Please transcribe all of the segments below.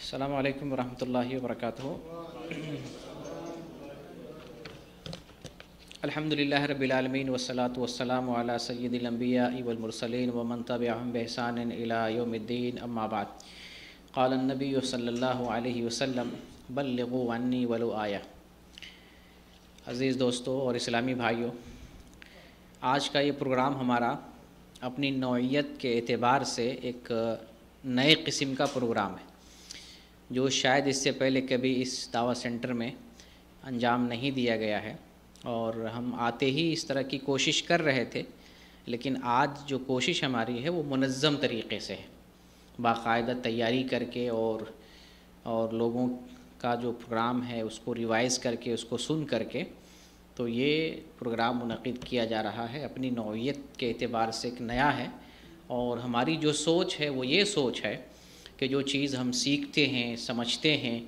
السلام علیکم ورحمۃ اللہ وبرکاتہ۔ الحمد للہ رب العالمین والصلاة والسلام علی سید الانبیاء والمرسلین ومن تبعهم بإحسان الی یوم الدین، اما بعد۔ قال النبی صلی اللہ علیہ وسلم بلغوا عنی ولو آیہ۔ عزیز دوستو اور اسلامی بھائیوں، آج کا یہ پروگرام ہمارا اپنی نوعیت کے اعتبار سے ایک نئے قسم کا پروگرام ہے جو شاید اس سے پہلے کبھی اس دعویٰ سینٹر میں انجام نہیں دیا گیا ہے، اور ہم آتے ہی اس طرح کی کوشش کر رہے تھے، لیکن آج جو کوشش ہماری ہے وہ منظم طریقے سے ہے، باقاعدہ تیاری کر کے اور لوگوں کا جو پروگرام ہے اس کو ریوائز کر کے اس کو سن کر کے تو یہ پروگرام منعقد کیا جا رہا ہے۔ اپنی نوعیت کے اعتبار سے ایک نیا ہے، اور ہماری جو سوچ ہے وہ یہ سوچ ہے کہ جو چیز ہم سیکھتے ہیں، سمجھتے ہیں،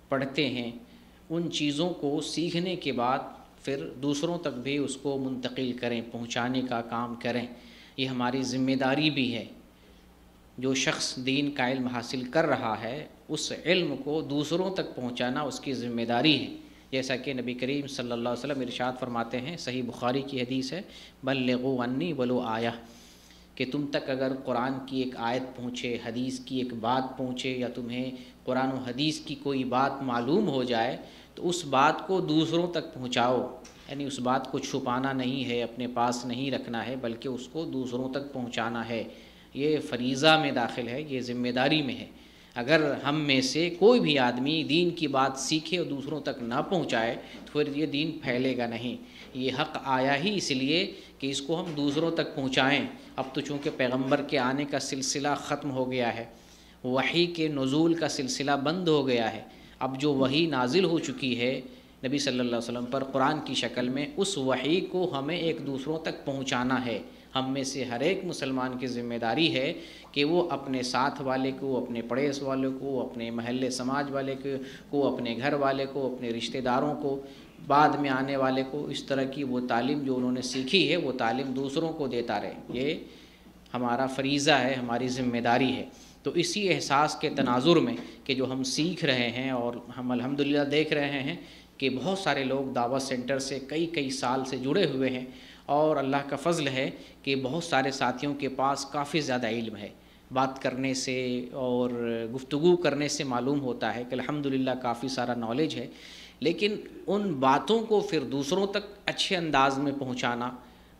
پڑھتے ہیں، ان چیزوں کو سیکھنے کے بعد پھر دوسروں تک بھی اس کو منتقل کریں، پہنچانے کا کام کریں۔ یہ ہماری ذمہ داری بھی ہے۔ جو شخص دین کا علم حاصل کر رہا ہے اس علم کو دوسروں تک پہنچانا اس کی ذمہ داری ہے، جیسا کہ نبی کریم صلی اللہ علیہ وسلم ارشاد فرماتے ہیں، صحیح بخاری کی حدیث ہے، بلغوا عنی ولو آیہ، کہ تم تک اگر قرآن کی ایک آیت پہنچے، حدیث کی ایک بات پہنچے، یا تمہیں قرآن و حدیث کی کوئی بات معلوم ہو جائے تو اس بات کو دوسروں تک پہنچاؤ، یعنی اس بات کو چھپانا نہیں ہے، اپنے پاس نہیں رکھنا ہے، بلکہ اس کو دوسروں تک پہنچانا ہے۔ یہ فریضہ میں داخل ہے، یہ ذمہ داری میں ہے۔ اگر ہم میں سے کوئی بھی آدمی دین کی بات سیکھے اور دوسروں تک نہ پہنچائے تو پھر یہ دین پھیلے گا نہیں۔ یہ حق آیا ہی اس لیے کہ اس کو ہم دوسروں تک پہنچائیں۔ اب تو چونکہ پیغمبر کے آنے کا سلسلہ ختم ہو گیا ہے، وحی کے نزول کا سلسلہ بند ہو گیا ہے، اب جو وحی نازل ہو چکی ہے نبی صلی اللہ علیہ وسلم پر قرآن کی شکل میں، اس وحی کو ہمیں ایک دوسروں تک پہنچانا ہے۔ ہم میں سے ہر ایک مسلمان کی ذمہ داری ہے کہ وہ اپنے ساتھ والے کو، اپنے پڑوس والے کو، اپنے محلے سماج والے کو، اپنے گھر والے کو، اپنے رشتہ داروں کو، بعد میں آنے والے کو، اس طرح کی وہ تعلیم جو انہوں نے سیکھی ہے وہ تعلیم دوسروں کو دیتا رہے۔ یہ ہمارا فریضہ ہے، ہماری ذمہ داری ہے۔ تو اسی احساس کے تناظر میں کہ جو ہم سیکھ رہے ہیں، اور ہم الحمدللہ دیکھ رہے ہیں کہ بہت سارے لوگ دعوت سینٹر سے کئی سال سے جڑے ہوئے ہیں، اور اللہ کا فضل ہے کہ بہت سارے ساتھیوں کے پاس کافی زیادہ علم ہے۔ بات کرنے سے اور گفتگو کرنے سے معلوم ہوتا ہے کہ الحمدللہ کافی سارا نالج ہے، لیکن ان باتوں کو پھر دوسروں تک اچھے انداز میں پہنچانا،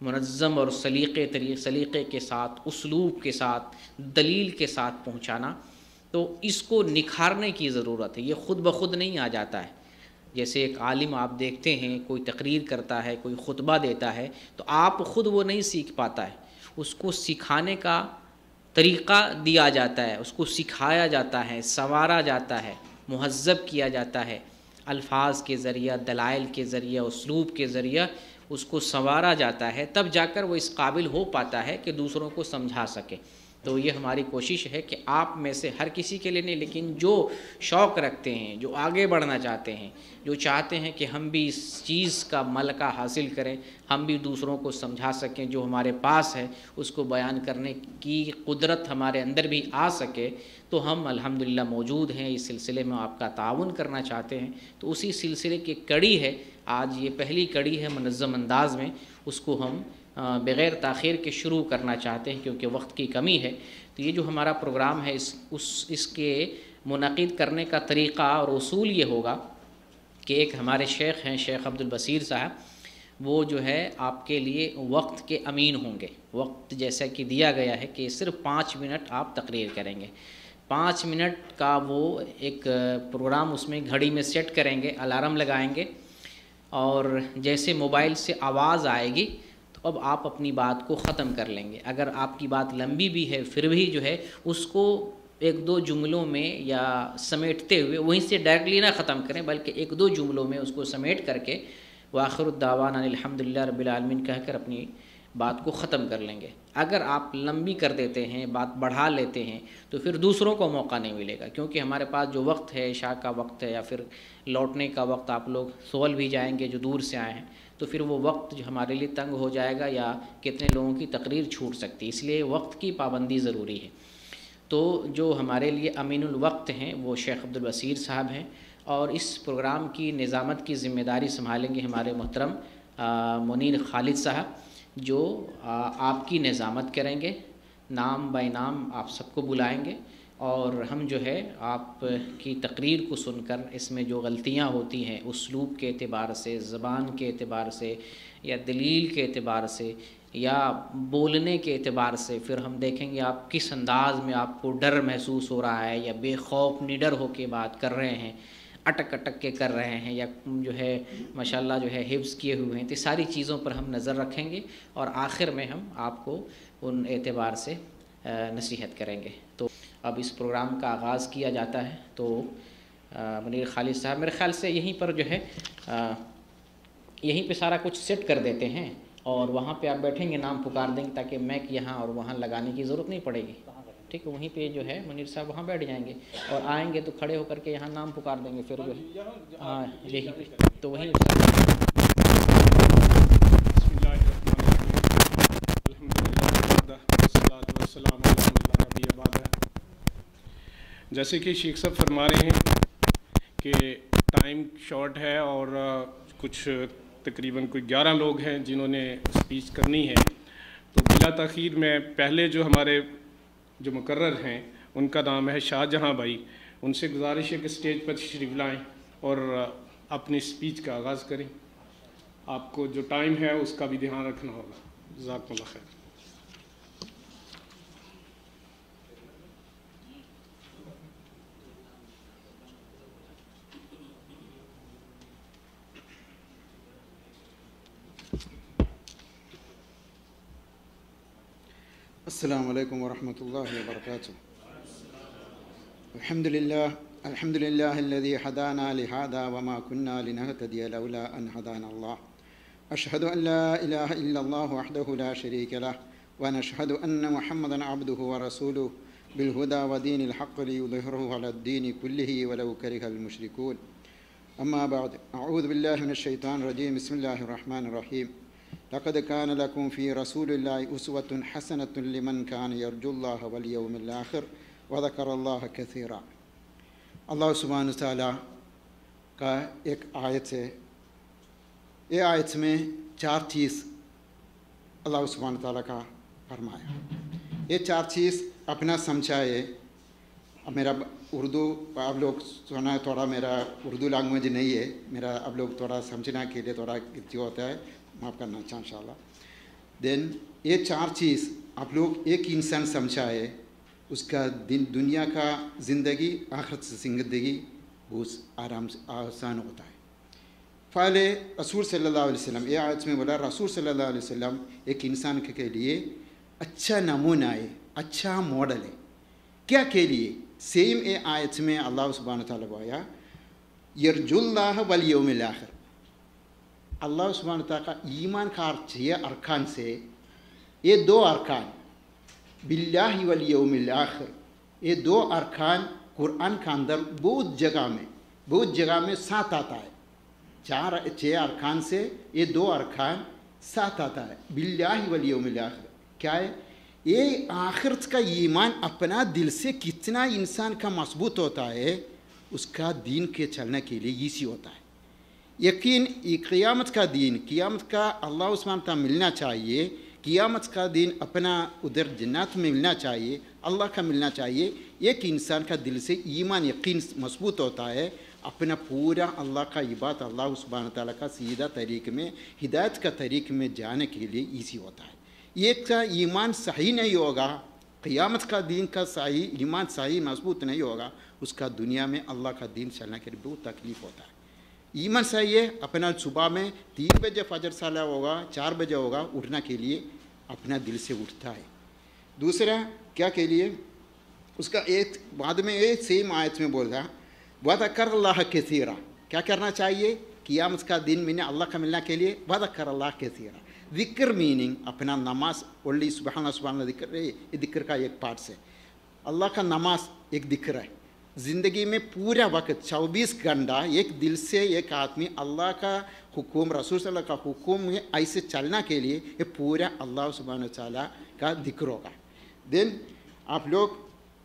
منظم اور سلیقے کے ساتھ، اسلوب کے ساتھ، دلیل کے ساتھ پہنچانا، تو اس کو نکھارنے کی ضرورت ہے۔ یہ خود بخود نہیں آ جاتا ہے۔ جیسے ایک عالم آپ دیکھتے ہیں، کوئی تقریر کرتا ہے، کوئی خطبہ دیتا ہے، تو آپ خود وہ نہیں سیکھ پاتا ہے، اس کو سکھانے کا طریقہ دیا جاتا ہے، اس کو سکھایا جاتا ہے، سنوارا جاتا ہے، مہذب کیا جاتا ہے، الفاظ کے ذریعہ، دلائل کے ذریعہ، اسلوب کے ذریعہ اس کو سنوارا جاتا ہے، تب جا کر وہ اس قابل ہو پاتا ہے کہ دوسروں کو سمجھا سکے۔ تو یہ ہماری کوشش ہے کہ آپ میں سے ہر کسی کے لیے نہیں، لیکن جو شوق رکھتے ہیں، جو آگے بڑھنا چاہتے ہیں، جو چاہتے ہیں کہ ہم بھی اس چیز کا ملکہ حاصل کریں، ہم بھی دوسروں کو سمجھا سکیں، جو ہمارے پاس ہے اس کو بیان کرنے کی قدرت ہمارے اندر بھی آ سکے، تو ہم الحمدللہ موجود ہیں۔ اس سلسلے میں آپ کا تعاون کرنا چاہتے ہیں، تو اسی سلسلے کی کڑی ہے آج، یہ پہلی کڑی ہے منظم انداز میں، اس کو ہم بغیر تاخیر کے شروع کرنا چاہتے ہیں کیونکہ وقت کی کمی ہے۔ تو یہ جو ہمارا پروگرام ہے اس کے منعقد کرنے کا طریقہ اور اصول یہ ہوگا کہ ایک ہمارے شیخ ہیں، شیخ عبدالبصیر صاحب، وہ جو ہے آپ کے لیے وقت کے امین ہوں گے۔ وقت جیسا کہ دیا گیا ہے کہ صرف 5 منٹ آپ تقریر کریں گے، 5 منٹ کا وہ ایک پروگرام اس میں گھڑی میں سیٹ کریں گے، الارم لگائیں گے، اور جیسے موبائل سے آواز آئے گی تو اب آپ اپنی بات کو ختم کر لیں گے۔ اگر آپ کی بات لمبی بھی ہے پھر بھی جو ہے اس کو 1-2 جملوں میں یا سمیٹتے ہوئے وہیں سے ڈائریکٹلی نہ ختم کریں، بلکہ 1-2 جملوں میں اس کو سمیٹ کر کے وآخر الدعوانا الحمدللہ رب العالمین کہہ کر اپنی بات کو ختم کر لیں گے۔ اگر آپ لمبی کر دیتے ہیں، بات بڑھا لیتے ہیں، تو پھر دوسروں کو موقع نہیں ملے گا، کیونکہ ہمارے پاس جو وقت ہے، عشاء کا وقت ہے یا پھر لوٹنے کا وقت، آپ لوگ سول بھی جائیں گے جو دور سے آئے ہیں، تو پھر وہ وقت جو ہمارے لیے تنگ ہو جائے گا، یا کتنے لوگوں کی تقریر چھوٹ سکتی ہے، اس لیے وقت کی پابندی ضروری ہے۔ تو جو ہمارے لیے امین الوقت ہیں وہ شیخ عبدالبصیر صاحب ہیں، اور اس پروگرام کی نظامت کی ذمہ داری سنبھالیں گے ہمارے محترم منیر خالد صاحب، جو آپ کی نظامت کریں گے، نام بائی نام آپ سب کو بلائیں گے، اور ہم جو ہے آپ کی تقریر کو سن کر اس میں جو غلطیاں ہوتی ہیں اسلوب کے اعتبار سے، زبان کے اعتبار سے، یا دلیل کے اعتبار سے، یا بولنے کے اعتبار سے، پھر ہم دیکھیں گے آپ کس انداز میں آپ کو ڈر محسوس ہو رہا ہے، یا بے خوف نڈر ہو کے بات کر رہے ہیں، اٹک اٹک کے کر رہے ہیں، یا جو ہے ماشاءاللہ جو ہے حفظ کیے ہوئے ہیں، تو ساری چیزوں پر ہم نظر رکھیں گے، اور آخر میں ہم آپ کو ان اعتبار سے نصیحت کریں گے۔ تو اب اس پروگرام کا آغاز کیا جاتا ہے، تو منیر خالد صاحب میرے خیال سے یہیں پر جو ہے یہیں پہ سارا کچھ سیٹ کر دیتے ہیں، اور وہاں پہ آپ بیٹھیں گے، نام پکار دیں گے، تاکہ میک یہاں اور وہاں لگانے کی ضرورت نہیں پڑے گی، ٹھیک ہے؟ وہیں پہ جو ہے منیر صاحب وہاں بیٹھ جائیں گے، اور آئیں گے تو کھڑے ہو کر کے یہاں نام پکار دیں گے، پھر جو ہے ہاں یہی پہ تو وہیں جیسے کہ شیخ صاحب فرما رہے ہیں کہ ٹائم شارٹ ہے، اور کچھ تقریباً کوئی 11 لوگ ہیں جنہوں نے اسپیچ کرنی ہے، تو بلا تاخیر میں پہلے جو ہمارے جو مقرر ہیں ان کا نام ہے شاہ جہاں بھائی، ان سے گزارش ہے کہ اسٹیج پر تشریف لائیں اور اپنی اسپیچ کا آغاز کریں۔ آپ کو جو ٹائم ہے اس کا بھی دھیان رکھنا ہوگا۔ جزاکم اللہ خیر۔ السلام علیکم ورحمۃ اللہ وبرکاتہ۔ الحمد للہ الذی ہدانا لہذا وما كنا لنهتدی لولا ان ہدانا اللہ۔ اشہد ان لا الہ الا اللہ وحدہ لا شریک لہ، ونشہد ان محمدا عبدہ ورسولہ بالہدی ودین الحق لیظہرہ علی الدین کلہ ولو کرہ المشرکون۔ اما بعد، اعوذ باللہ من الشیطان الرجیم، بسم اللہ الرحمن الرحیم۔ لقد كان لكم في رسول الله أسوة حسنة لمن كان يرجو الله واليوم الآخر وذكر الله كثيرا۔ اللہ سبحانہ تعالیٰ کا ایک آیت ہے، یہ آیت میں 4 چیز اللہ سبحانہ تعالیٰ کا فرمایا۔ یہ 4 چیز اپنا سمجھائے۔ اب میرا اردو آپ لوگ سنا ہے، تھوڑا میرا اردو لینگویج نہیں ہے، میرا اب لوگ تھوڑا سمجھنا کے لیے تھوڑا کتنی ہوتا ہے، معاف کرنا چاہوں انشاءاللہ۔ دین یہ 4 چیز آپ لوگ ایک انسان سمجھائے، اس کا دنیا کا زندگی آخرت سے زندگی بہت آرام سے آسان ہوتا ہے۔ پہلے رسول صلی اللہ علیہ وسلم، یہ آیت میں بولا رسول صلی اللہ علیہ وسلم ایک انسان کے لیے اچھا نمونہ ہے، اچھا ماڈل ہے۔ کیا کے لیے؟ سیم یہ آیت میں اللہ سبحانہ تعالیٰ بولا یرجو اللہ والیوم الآخر۔ اللہ سبحانہ تعالیٰ کا ایمان کا ارکان سے یہ 2 ارکان باللہ والیوم الآخر، یہ 2 ارکان قرآن کا اندر بہت جگہ میں ساتھ آتا ہے۔ 6 ارکان سے یہ 2 ارکان ساتھ آتا ہے، باللہ والیوم الآخر۔ کیا ہے؟ یہ آخرت کا ایمان اپنا دل سے کتنا انسان کا مضبوط ہوتا ہے، اس کا دین کے چلنے کے لیے ایزی ہوتا ہے۔ یقین قیامت کا دین، قیامت کا اللہ عثمان کا ملنا چاہیے، قیامت کا دین اپنا ادھر جنات میں ملنا چاہیے، اللہ کا ملنا چاہیے۔ ایک انسان کا دل سے ایمان یقین مضبوط ہوتا ہے، اپنا پورا اللہ کا عبادت اللہ سبحانہ تعالیٰ کا سیدھا طریق میں، ہدایت کا طریق میں جانے کے لیے ایزی ہوتا ہے۔ ایک کا ایمان صحیح نہیں ہوگا، قیامت کا دین کا صحیح ایمان صحیح مضبوط نہیں ہوگا، اس کا دنیا میں اللہ کا دین چلنے کے لیے بہت تکلیف ہوتا ہے۔ ایمان صحیح ہے، اپنا صبح میں 3 بجے فجر صلاح ہوگا، 4 بجے ہوگا، اٹھنا کے لیے اپنا دل سے اٹھتا ہے۔ دوسرا کیا کے لیے؟ اس کا ایک بعد میں ایک سیم آیت میں بول رہا وَذَكَرَ اللَّهَ كَثِيرًا۔ کیا کرنا چاہیے؟ قیامت کا دن میں اللہ کا ملنا کے لیے وَذَكَرَ اللَّهَ كَثِيرًا۔ ذکر میننگ اپنا نماز اولی سبحانہ ذکر ہے، یہ ذکر کا ایک پارٹس ہے۔ اللہ کا نماز ایک ذکر ہے۔ زندگی میں پورا وقت 24 گھنٹہ ایک دل سے ایک آدمی اللہ کا حکم، رسول صلی اللہ کا حکم میں ایسے چلنا کے لیے یہ پورا اللہ سبحانہ تعالیٰ کا ذکر ہوگا۔ دین آپ لوگ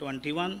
21,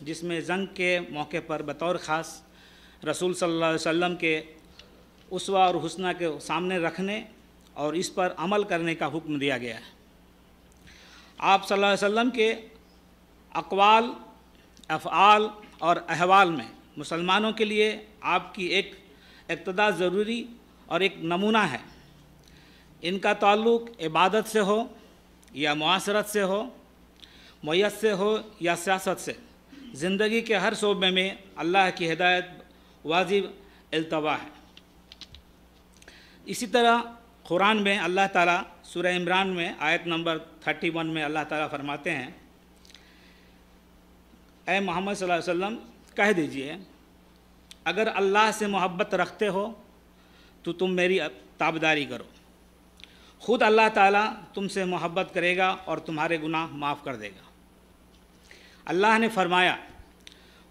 جس میں جنگ کے موقع پر بطور خاص رسول صلی اللہ علیہ وسلم کے اسوہ اور حسنہ کے سامنے رکھنے اور اس پر عمل کرنے کا حکم دیا گیا ہے۔ آپ صلی اللہ علیہ وسلم کے اقوال، افعال اور احوال میں مسلمانوں کے لیے آپ کی ایک اقتداء ضروری اور ایک نمونہ ہے۔ ان کا تعلق عبادت سے ہو یا معاشرت سے ہو، معیت سے ہو یا سیاست سے، زندگی کے ہر شعبے میں اللہ کی ہدایت واجب التوا ہے۔ اسی طرح قرآن میں اللہ تعالیٰ سورہ عمران میں آیت نمبر 31 میں اللہ تعالیٰ فرماتے ہیں، اے محمد صلی اللہ علیہ وسلم کہہ دیجئے اگر اللہ سے محبت رکھتے ہو تو تم میری تابعداری کرو، خود اللہ تعالیٰ تم سے محبت کرے گا اور تمہارے گناہ معاف کر دے گا۔ اللہ نے فرمایا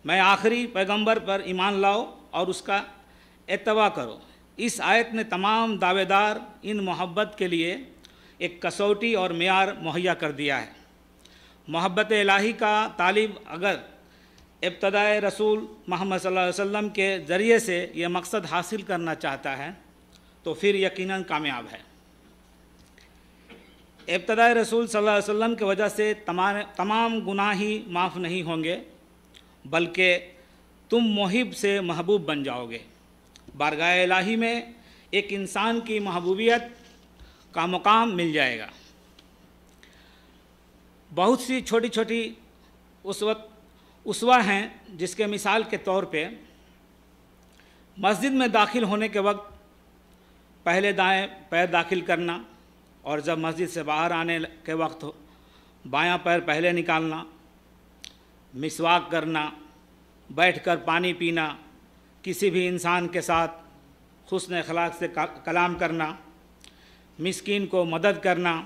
میں آخری پیغمبر پر ایمان لاؤ اور اس کا اتباع کرو۔ اس آیت نے تمام دعوے دار ان محبت کے لیے ایک کسوٹی اور معیار مہیا کر دیا ہے۔ محبت الہی کا طالب اگر ابتدائے رسول محمد صلی اللہ علیہ وسلم کے ذریعے سے یہ مقصد حاصل کرنا چاہتا ہے تو پھر یقیناً کامیاب ہے۔ ابتدائے رسول صلی اللہ علیہ وسلم کی وجہ سے تمام گناہ ہی معاف نہیں ہوں گے، بلکہ تم محب سے محبوب بن جاؤ گے۔ بارگاہ الہی میں ایک انسان کی محبوبیت کا مقام مل جائے گا۔ بہت سی چھوٹی چھوٹی اسوہ ہیں، جس کے مثال کے طور پہ مسجد میں داخل ہونے کے وقت پہلے دائیں پیر داخل کرنا، اور جب مسجد سے باہر آنے کے وقت بایاں پیر پہلے نکالنا، مسواک کرنا، بیٹھ کر پانی پینا، کسی بھی انسان کے ساتھ حسن اخلاق سے کلام کرنا، مسکین کو مدد کرنا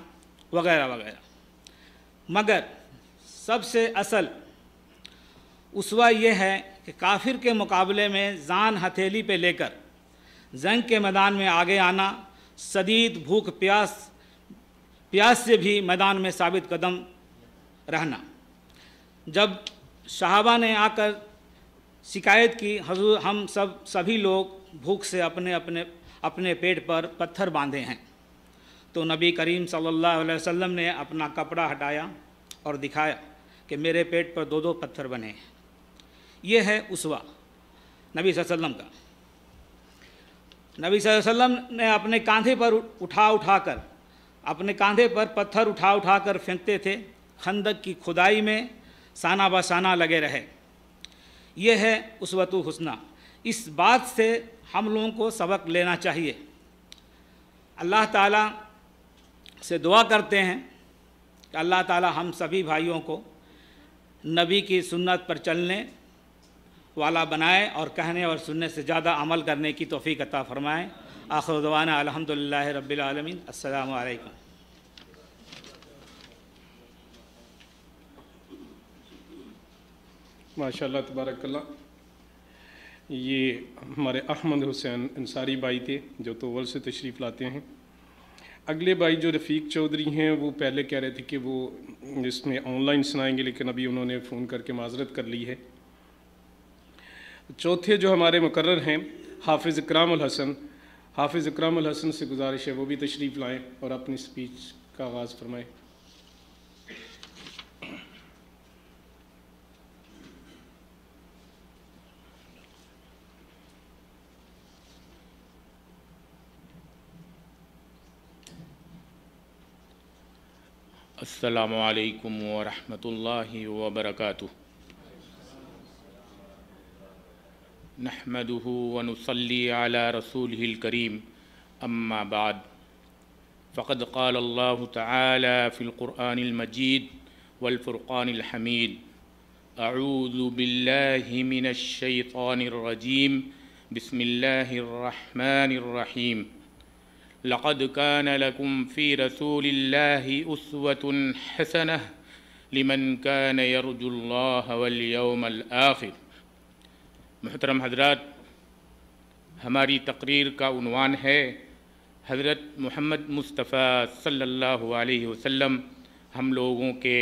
وغیرہ وغیرہ۔ مگر سب سے اصل اسوہ یہ ہے کہ کافر کے مقابلے میں جان ہتھیلی پہ لے کر جنگ کے میدان میں آگے آنا، شدید بھوک پیاس سے بھی میدان میں ثابت قدم رہنا۔ جب صحابہ نے آ کر شکایت کی حضور ہم سبھی لوگ بھوک سے اپنے پیٹ پر پتھر باندھے ہیں، تو نبی کریم صلی اللہ علیہ وسلم نے اپنا کپڑا ہٹایا اور دکھایا کہ میرے پیٹ پر 2 پتھر بنے ہیں۔ یہ ہے اسوہ نبی صلی اللہ علیہ وسلم کا۔ نبی صلی اللہ علیہ وسلم نے اپنے کاندھے پر پتھر اٹھا کر پھینکتے تھے، خندق کی کھدائی میں سانہ بسانہ لگے رہے۔ یہ ہے اسوۃ حسنہ۔ اس بات سے ہم لوگوں کو سبق لینا چاہیے۔ اللہ تعالیٰ سے دعا کرتے ہیں کہ اللہ تعالیٰ ہم سبھی بھائیوں کو نبی کی سنت پر چلنے والا بنائے اور کہنے اور سننے سے زیادہ عمل کرنے کی توفیق عطا فرمائے۔ آخر دعوانا الحمدللہ رب العالمین۔ السلام علیکم۔ ماشاء اللہ تبارک اللہ۔ یہ ہمارے احمد حسین انصاری بھائی تھے جو توول سے تشریف لاتے ہیں۔ اگلے بھائی جو رفیق چودھری ہیں وہ پہلے کہہ رہے تھے کہ وہ اس میں آن لائن سنائیں گے، لیکن ابھی انہوں نے فون کر کے معذرت کر لی ہے۔ چوتھے جو ہمارے مقرر ہیں حافظ اکرام الحسن، حافظ اکرام الحسن سے گزارش ہے وہ بھی تشریف لائیں اور اپنی سپیچ کا آغاز فرمائیں۔ السلام علیکم ورحمۃ اللہ وبرکاتہ۔ نحمده ونصلي على رسوله الكريم اما بعد فقد قال الله تعالى في القرآن المجيد والفرقان الحميد اعوذ بالله من الشيطان الرجيم بسم الله الرحمن الرحيم لقد كان لكم في رسول الله أسوة حسنة لمن كان يرجو الله واليوم الآخر۔ محترم حضرات، ہماری تقریر کا عنوان ہے حضرت محمد مصطفیٰ صلی اللہ علیہ وسلم ہم لوگوں کے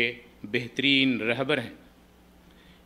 بہترین رہبر ہیں۔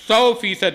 100%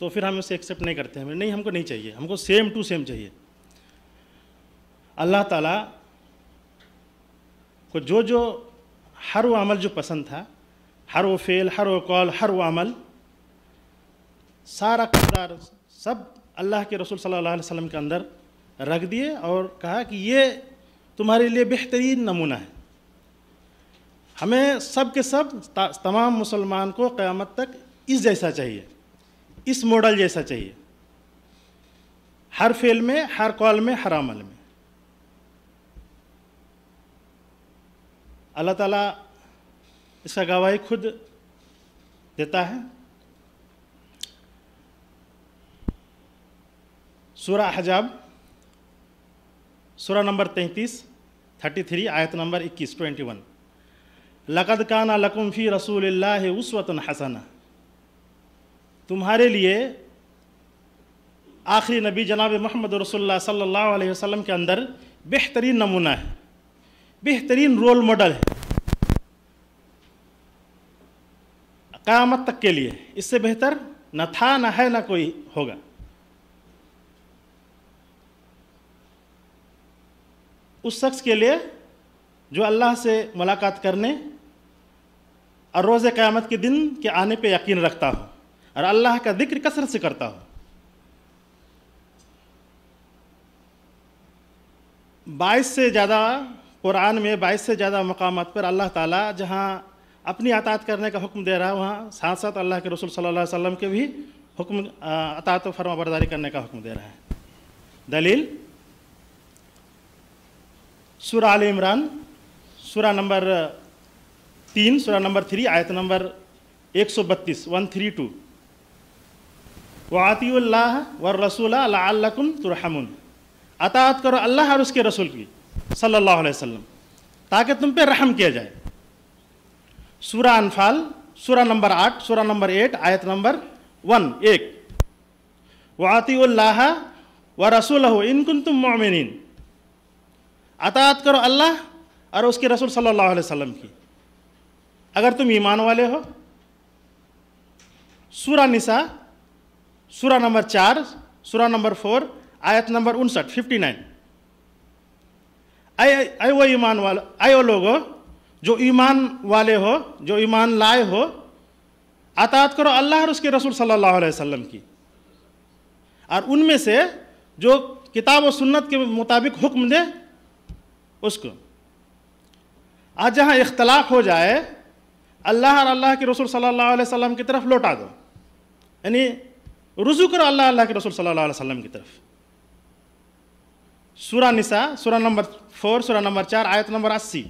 تو پھر ہم اسے ایکسیپٹ نہیں کرتے ہیں. نہیں، ہم کو نہیں چاہیے، ہم کو سیم ٹو سیم چاہیے. اللہ تعالیٰ کو جو ہر وہ عمل جو پسند تھا، ہر وہ فعل، ہر وہ قول، ہر وہ عمل، سارا کردار سب اللہ کے رسول صلی اللہ علیہ وسلم کے اندر رکھ دیے اور کہا کہ یہ تمہارے لیے بہترین نمونہ ہے. ہمیں سب کے سب تمام مسلمان کو قیامت تک اس جیسا چاہیے، اس ماڈل جیسا چاہیے، ہر فعل میں، ہر قول میں، ہر عمل میں. اللہ تعالیٰ اس کا گواہی خود دیتا ہے. سورہ احزاب سورہ نمبر 33 آیت نمبر 21 لقد کان لکم فی رسول اللہ اسوۃ حسنہ. تمہارے لیے آخری نبی جناب محمد رسول اللہ صلی اللہ علیہ وسلم کے اندر بہترین نمونہ ہے، بہترین رول ماڈل ہے قیامت تک کے لیے. اس سے بہتر نہ تھا، نہ ہے، نہ کوئی ہوگا. اس شخص کے لیے جو اللہ سے ملاقات کرنے اور روز قیامت کے دن کے آنے پہ یقین رکھتا ہو اور اللہ کا ذکر کثرت سے کرتا ہو. 22 سے زیادہ قرآن میں 22 سے زیادہ مقامات پر اللہ تعالیٰ جہاں اپنی اطاعت کرنے کا حکم دے رہا ہے، وہاں ساتھ ساتھ اللہ کے رسول صلی اللہ علیہ وسلم کے بھی حکم اطاعت و فرما برداری کرنے کا حکم دے رہا ہے. دلیل سورہ آل عمران سورہ نمبر 3 آیت نمبر 132 132 وَأَطِیعُوا اللَّهَ وَالرَّسُولَ لَعَلَّکُمْ تُرْحَمُونَ. اطاعت کرو اللہ اور اس کے رسول کی صلی اللہ علیہ وسلم تاکہ تم پہ رحم کیا جائے. سورہ انفال سورہ نمبر 8 آیت نمبر 1 وَأَطِیعُوا اللَّهَ وَرَسُولَهُ إِن كُنتُم مُّؤْمِنِينَ. اطاعت کرو اللہ اور اس کے رسول صلی اللہ علیہ وسلم کی اگر تم ایمان والے ہو. سورہ نساء سورہ نمبر 4 سورہ نمبر 4 آیت نمبر 59 اے وہ ایمان والے، اے وہ لوگو جو ایمان والے ہو، جو ایمان لائے ہو، اطاعت کرو اللہ اور اس کے رسول صلی اللہ علیہ وسلم کی اور ان میں سے جو کتاب و سنت کے مطابق حکم دے اس کو. آج جہاں اختلاف ہو جائے اللہ اور اللہ کے رسول صلی اللہ علیہ وسلم کی طرف لوٹا دو، یعنی رجوع کرو اللہ کے رسول صلی اللہ علیہ وسلم کی طرف. سورہ نساء سورہ نمبر 4 سورہ نمبر 4 آیت نمبر 80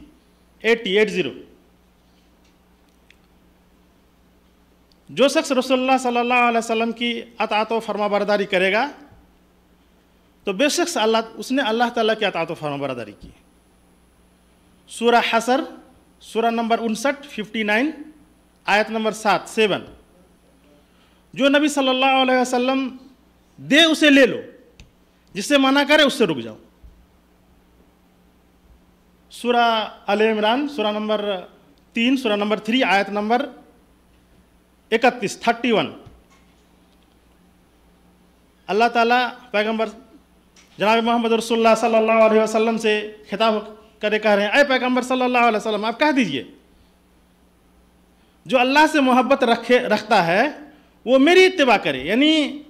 جو شخص رسول اللہ صلی اللہ علیہ وسلم کی اطاعت و فرما برداری کرے گا تو بے شک اس نے اللہ تعالیٰ کی اطاعت و فرما برداری کی. سورہ حشر سورہ نمبر 59 آیت نمبر 7 جو نبی صلی اللہ علیہ وسلم دے اسے لے لو، جس سے منع کرے اس سے رک جاؤ. سورہ آل عمران سورہ نمبر 3 سورہ نمبر 3 آیت نمبر 31 اللہ تعالیٰ پیغمبر جناب محمد رسول اللہ صلی اللہ علیہ وسلم سے خطاب کرے کہہ رہے ہیں، اے پیغمبر صلی اللہ علیہ وسلم آپ کہہ دیجئے جو اللہ سے محبت رکھتا ہے وہ میری اتباع کرے. یعنی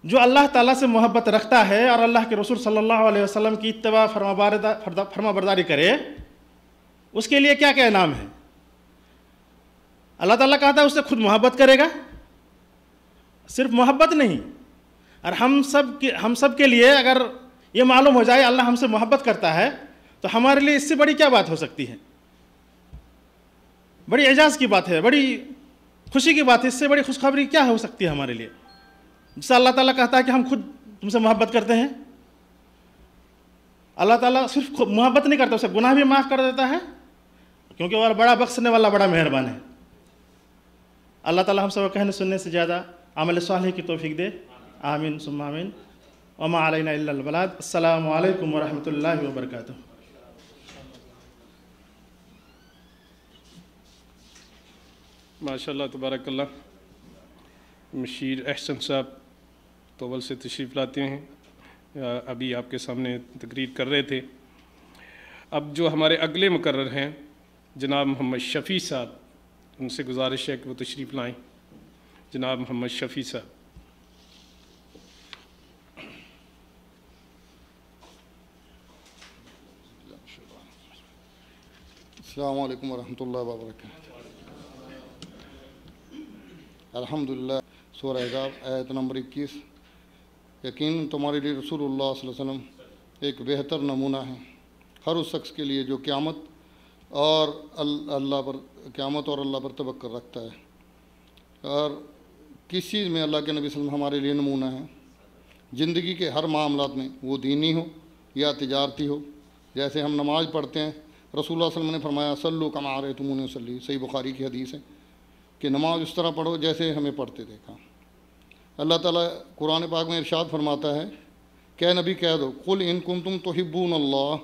جو اللہ تعالیٰ سے محبت رکھتا ہے اور اللہ کے رسول صلی اللہ علیہ وسلم کی اتباع فرما برداری کرے اس کے لیے کیا کیا انعام ہے. اللہ تعالیٰ کہتا ہے اس سے خود محبت کرے گا، صرف محبت نہیں، اور ہم سب کے لیے اگر یہ معلوم ہو جائے اللہ ہم سے محبت کرتا ہے تو ہمارے لیے اس سے بڑی کیا بات ہو سکتی ہے. بڑی اعزاز کی بات ہے، بڑی خوشی کی بات ہے، اس سے بڑی خوشخبری کیا ہو سکتی ہے ہمارے لیے. جس سے اللہ تعالیٰ کہتا ہے کہ ہم خود تم سے محبت کرتے ہیں. اللہ تعالیٰ صرف محبت نہیں کرتا، اسے گناہ بھی معاف کر دیتا ہے کیونکہ وہ بڑا بخشنے والا، بڑا مہربان ہے. اللہ تعالیٰ ہم سب کو کہنے سننے سے زیادہ عمل صالح کی توفیق دے. آمین ثم آمین. وما علینا الا البلاغ. السلام علیکم ورحمۃ اللہ وبرکاتہ. ماشاء اللہ تبارک اللہ. مشیر احسن صاحب توول سے تشریف لاتے ہیں، ابھی آپ کے سامنے تقریر کر رہے تھے۔ اب جو ہمارے اگلے مقرر ہیں جناب محمد شفیع صاحب، ان سے گزارش ہے کہ وہ تشریف لائیں۔ جناب محمد شفیع صاحب۔ السلام علیکم ورحمۃ اللہ وبرکاتہ۔ الحمدللہ۔ سورہ احزاب آیت نمبر 21۔ یقیناً تمہارے لیے رسول اللہ صلی اللہ علیہ وسلم ایک بہتر نمونہ ہے ہر اس شخص کے لیے جو قیامت اور اللہ پر توکل رکھتا ہے، اور کس چیز میں اللہ کے نبی صلی اللہ علیہ وسلم ہمارے لیے نمونہ ہے؟ زندگی کے ہر معاملات میں، وہ دینی ہو یا تجارتی ہو۔ جیسے ہم نماز پڑھتے ہیں، رسول اللہ صلی اللہ علیہ وسلم نے فرمایا صلو کما رأیتمونی اصلی، صحیح بخاری کی حدیث ہے کہ نماز اس طرح پڑھو جیسے ہمیں پڑھتے دیکھا۔ اللہ تعالیٰ قرآن پاک میں ارشاد فرماتا ہے کہ اے نبی کہہ دو قل ان کنتم تحبون اللہ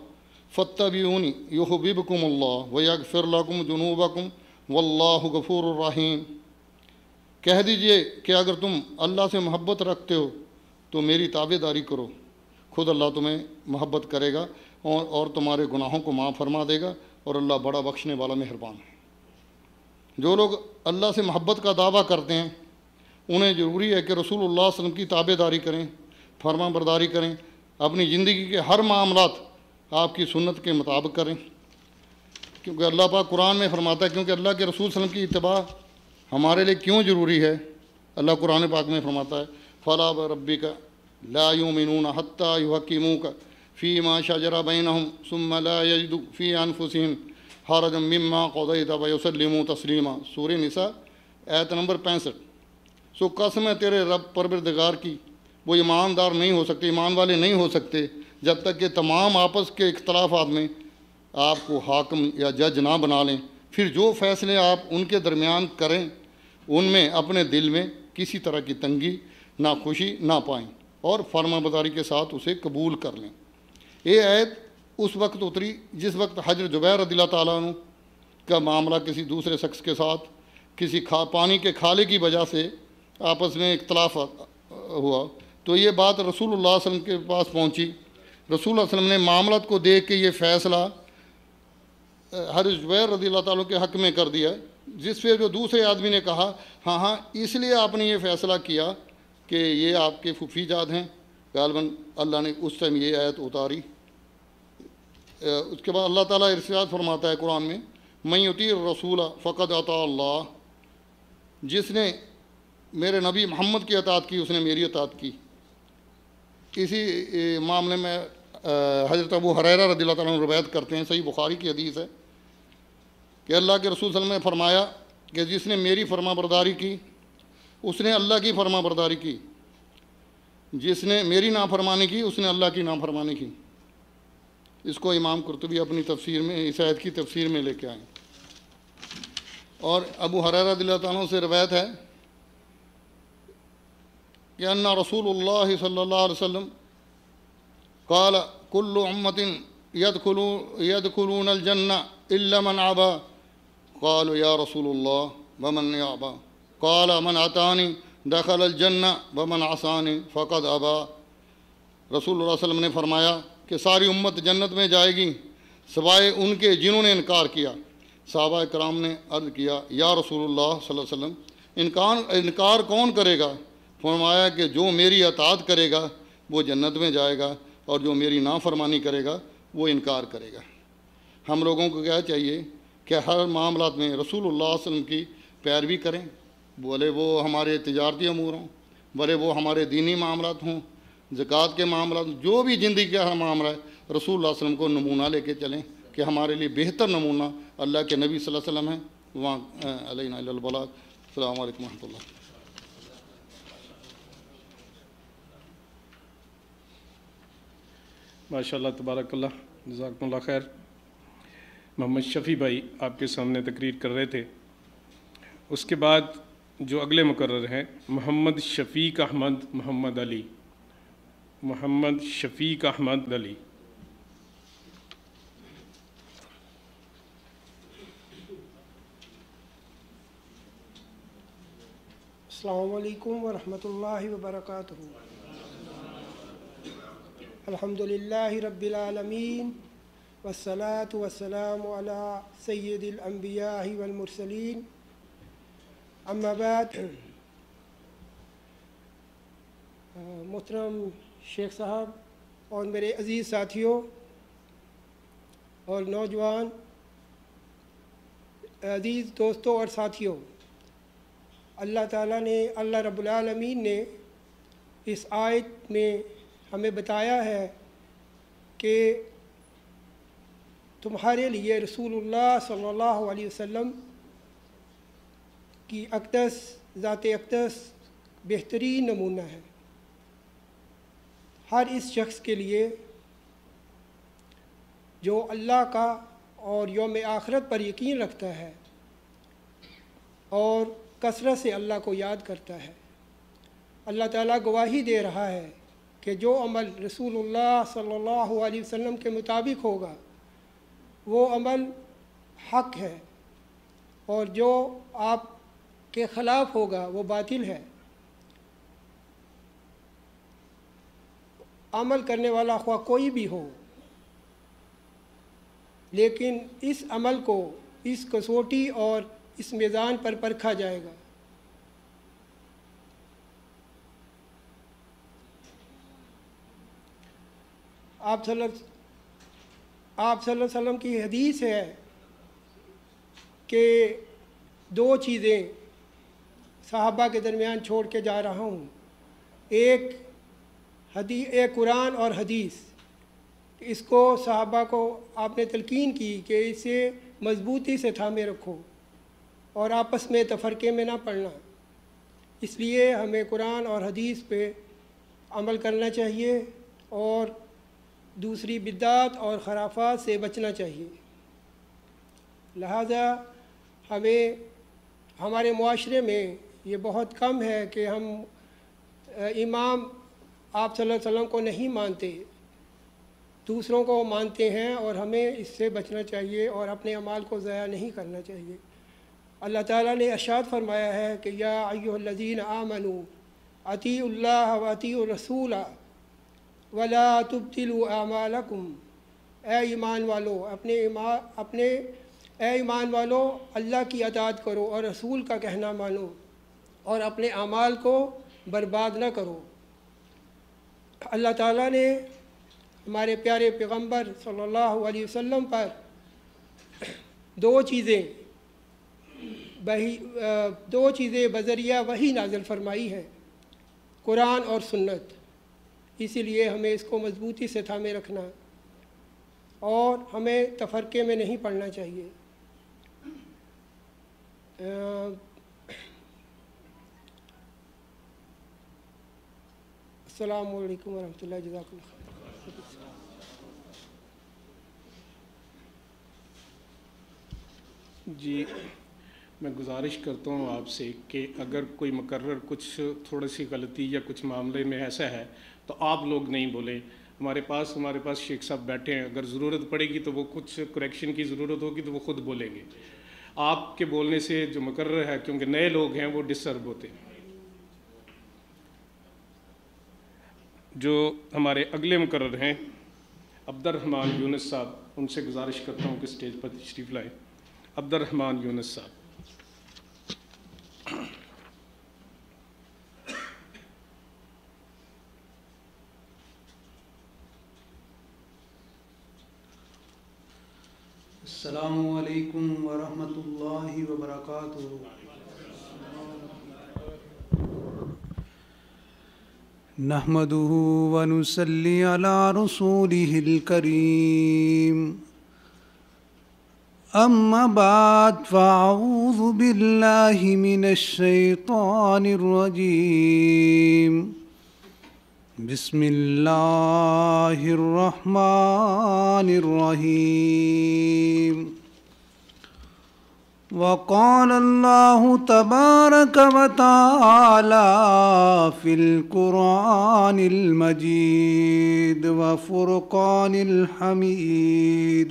فاتبعونی یحببکم اللہ ویغفر لکم ذنوبکم واللہ غفور الرحیم۔ کہہ دیجئے کہ اگر تم اللہ سے محبت رکھتے ہو تو میری تابع داری کرو، خود اللہ تمہیں محبت کرے گا اور تمہارے گناہوں کو معاف فرما دے گا، اور اللہ بڑا بخشنے والا مہربان ہے۔ جو لوگ اللہ سے محبت کا دعویٰ کرتے ہیں انہیں ضروری ہے کہ رسول اللہ صلی اللہ علیہ وسلم کی تابع داری کریں، فرما برداری کریں، اپنی زندگی کے ہر معاملات آپ کی سنت کے مطابق کریں، کیونکہ اللہ پاک قرآن میں فرماتا ہے، کیونکہ اللہ کے رسول صلی اللہ علیہ وسلم کی اتباع ہمارے لیے کیوں ضروری ہے؟ اللہ قرآن پاک میں فرماتا ہے فَلَا وَرَبِّكَ لَا يُؤْمِنُونَ حَتَّى يُحَكِّمُوكَ فِي مَا شَجَرَ بَيْنَهُمْ ثُمَّ لَا يَجِدُوا فِي أَنفُسِهِمْ حَرَجًا مِّمَّا قَضَيْتَ وَيُسَلِّمُوا تَسْلِيمًا۔ سورہ نساء آیت نمبر 65۔ سو قسم ہے تیرے رب پروردگار کی، وہ ایماندار نہیں ہو سکتے، ایمان والے نہیں ہو سکتے جب تک کہ تمام آپس کے اختلافات میں آپ کو حاکم یا جج نہ بنا لیں، پھر جو فیصلے آپ ان کے درمیان کریں ان میں اپنے دل میں کسی طرح کی تنگی، ناخوشی نہ پائیں، اور فرما برداری کے ساتھ اسے قبول کر لیں۔ یہ آیت اس وقت اتری جس وقت حضرت زبیر رضی اللہ تعالیٰ عنہ کا معاملہ کسی دوسرے شخص کے ساتھ کسی پانی کے کھالے کی وجہ سے آپس میں اختلاف ہوا، تو یہ بات رسول اللہ صلی اللہ علیہ وسلم کے پاس پہنچی۔ رسول اللہ صلی اللہ علیہ وسلم نے معاملات کو دیکھ کے یہ فیصلہ حضرت زبیر رضی اللہ تعالیٰ کے حق میں کر دیا، جس پہ جو دوسرے آدمی نے کہا ہاں اس لیے آپ نے یہ فیصلہ کیا کہ یہ آپ کے پھوپھی جاد ہیں، غالباً اللہ نے اس ٹائم یہ آیت اتاری۔ اس کے بعد اللہ تعالیٰ ارشاد فرماتا ہے قرآن میں من یطیع الرسول فقد اطاع اللہ، جس نے میرے نبی محمد کی اطاعت کی اس نے میری اطاعت کی۔ اسی معاملے میں حضرت ابو ہریرہ رضی اللہ تعالیٰ عنہ روایت کرتے ہیں، صحیح بخاری کی حدیث ہے کہ اللہ کے رسول صلی اللہ علیہ وسلم نے فرمایا کہ جس نے میری فرما برداری کی اس نے اللہ کی فرما برداری کی، جس نے میری نافرمانی کی اس نے اللہ کی نافرمانی کی۔ اس کو امام قرطبی اپنی تفسیر میں اس آیت کی تفسیر میں لے کے آئے۔ اور ابو ہریرہ رضی اللہ تعالیٰ عنہ سے روایت ہے کہ ان رسول اللہ صلی اللہ علیہ وسلم قال کل امت یدخلون الجنہ الا من ابى قالوا یا رسول اللہ ومن یابى قال من اتانی دخل الجنہ ومن عصانی فقد ابى۔ رسول اللہ صلی اللہ علیہ وسلم نے فرمایا کہ ساری امت جنت میں جائے گی سوائے ان کے جنہوں نے انکار کیا۔ صحابہ کرام نے عرض کیا یا رسول اللہ صلی اللہ علیہ وسلم انکار کون کرے گا؟ فرمایا کہ جو میری اطاعت کرے گا وہ جنت میں جائے گا، اور جو میری نافرمانی کرے گا وہ انکار کرے گا۔ ہم لوگوں کو کیا چاہیے کہ ہر معاملات میں رسول اللہ صلی اللہ علیہ وسلم کی پیروی کریں، بولے وہ ہمارے تجارتی امور ہوں، بولے وہ ہمارے دینی معاملات ہوں، زکوٰۃ کے معاملات، جو بھی زندگی کا ہر معاملہ ہے رسول اللہ صلی اللہ علیہ وسلم کو نمونہ لے کے چلیں کہ ہمارے لیے بہتر نمونہ اللہ کے نبی صلی اللہ علیہ وسلم ہے۔ وہاں علینا الا البلاغ۔ السلام علیکم ورحمۃ اللہ۔ ماشاء اللہ تبارک اللہ، جزاکم اللہ خیر۔ محمد شفیع بھائی آپ کے سامنے تقریر کر رہے تھے۔ اس کے بعد جو اگلے مقرر ہیں محمد شفیق احمد محمد علی، محمد شفیق احمد علی۔ السلام علیکم ورحمۃ اللہ وبرکاتہ۔ الحمد للہ رب العالمین والصلاة والسلام علی سید الانبیاء والمرسلین، اما بعد۔ محترم شیخ صاحب اور میرے عزیز ساتھیوں اور نوجوان عزیز دوستوں اور ساتھیوں، اللہ تعالیٰ نے، اللہ رب العالمین نے اس آیت میں ہمیں بتایا ہے کہ تمہارے لیے رسول اللہ صلی اللہ علیہ وسلم کی اقدس، ذات اقدس بہترین نمونہ ہے۔ ہر اس شخص کے لیے جو اللہ کا اور یوم آخرت پر یقین رکھتا ہے اور کثرت سے اللہ کو یاد کرتا ہے، اللہ تعالیٰ گواہی دے رہا ہے کہ جو عمل رسول اللہ صلی اللہ علیہ وسلم کے مطابق ہوگا وہ عمل حق ہے، اور جو آپ کے خلاف ہوگا وہ باطل ہے۔ عمل کرنے والا خواہ کوئی بھی ہو، لیکن اس عمل کو اس کسوٹی اور اس میزان پر پرکھا جائے گا۔ آپ صلی اللہ علیہ وسلم کی حدیث ہے کہ دو چیزیں صحابہ کے درمیان چھوڑ کے جا رہا ہوں، ایک قرآن اور حدیث۔ اس کو صحابہ کو آپ نے تلقین کی کہ اسے مضبوطی سے تھامے رکھو اور آپس میں تفرقے میں نہ پڑنا۔ اس لیے ہمیں قرآن اور حدیث پہ عمل کرنا چاہیے اور دوسری بدعات اور خرافات سے بچنا چاہیے۔ لہذا ہمیں ہمارے معاشرے میں یہ بہت کم ہے کہ ہم امام آپ صلی اللہ علیہ وسلم کو نہیں مانتے، دوسروں کو مانتے ہیں، اور ہمیں اس سے بچنا چاہیے اور اپنے اعمال کو ضائع نہیں کرنا چاہیے۔ اللہ تعالیٰ نے ارشاد فرمایا ہے کہ یا ایھا الذین آمنوا اطیعوا اللہ واطیعوا الرسول ولا تبطلوا اعمالکم۔ اے ایمان والو، اے ایمان والو، اللہ کی اطاعت کرو اور رسول کا کہنا مانو اور اپنے اعمال کو برباد نہ کرو۔ اللہ تعالیٰ نے ہمارے پیارے پیغمبر صلی اللہ علیہ وسلم پر دو چیزیں بذریعہ وحی نازل فرمائی ہیں، قرآن اور سنت۔ اسی لیے ہمیں اس کو مضبوطی سے تھامے رکھنا اور ہمیں تفرقے میں نہیں پڑنا چاہیے۔ السلام علیکم ورحمۃ اللہ، جزاک اللہ خیر۔ جی، میں گزارش کرتا ہوں آپ سے کہ اگر کوئی مقرر کچھ تھوڑی سی غلطی یا کچھ معاملے میں ایسا ہے تو آپ لوگ نہیں بولیں۔ ہمارے پاس شیخ صاحب بیٹھے ہیں، اگر ضرورت پڑے گی تو وہ کچھ کریکشن کی ضرورت ہوگی تو وہ خود بولیں گے۔ آپ کے بولنے سے جو مقرر ہے، کیونکہ نئے لوگ ہیں، وہ ڈسٹرب ہوتے ہیں۔ جو ہمارے اگلے مقرر ہیں عبد الرحمن یونس صاحب، ان سے گزارش کرتا ہوں کہ اسٹیج پر تشریف لائیں۔ عبد الرحمن یونس صاحب۔ السلام علیکم ورحمۃ اللہ وبرکاتہ۔ نحمده ونصلي على رسوله الكريم، أما بعد فأعوذ بالله من الشيطان الرجيم، بسم الله الرحمن الرحيم۔ وقال الله تبارك وتعالى في القرآن المجيد وفرقان الحميد،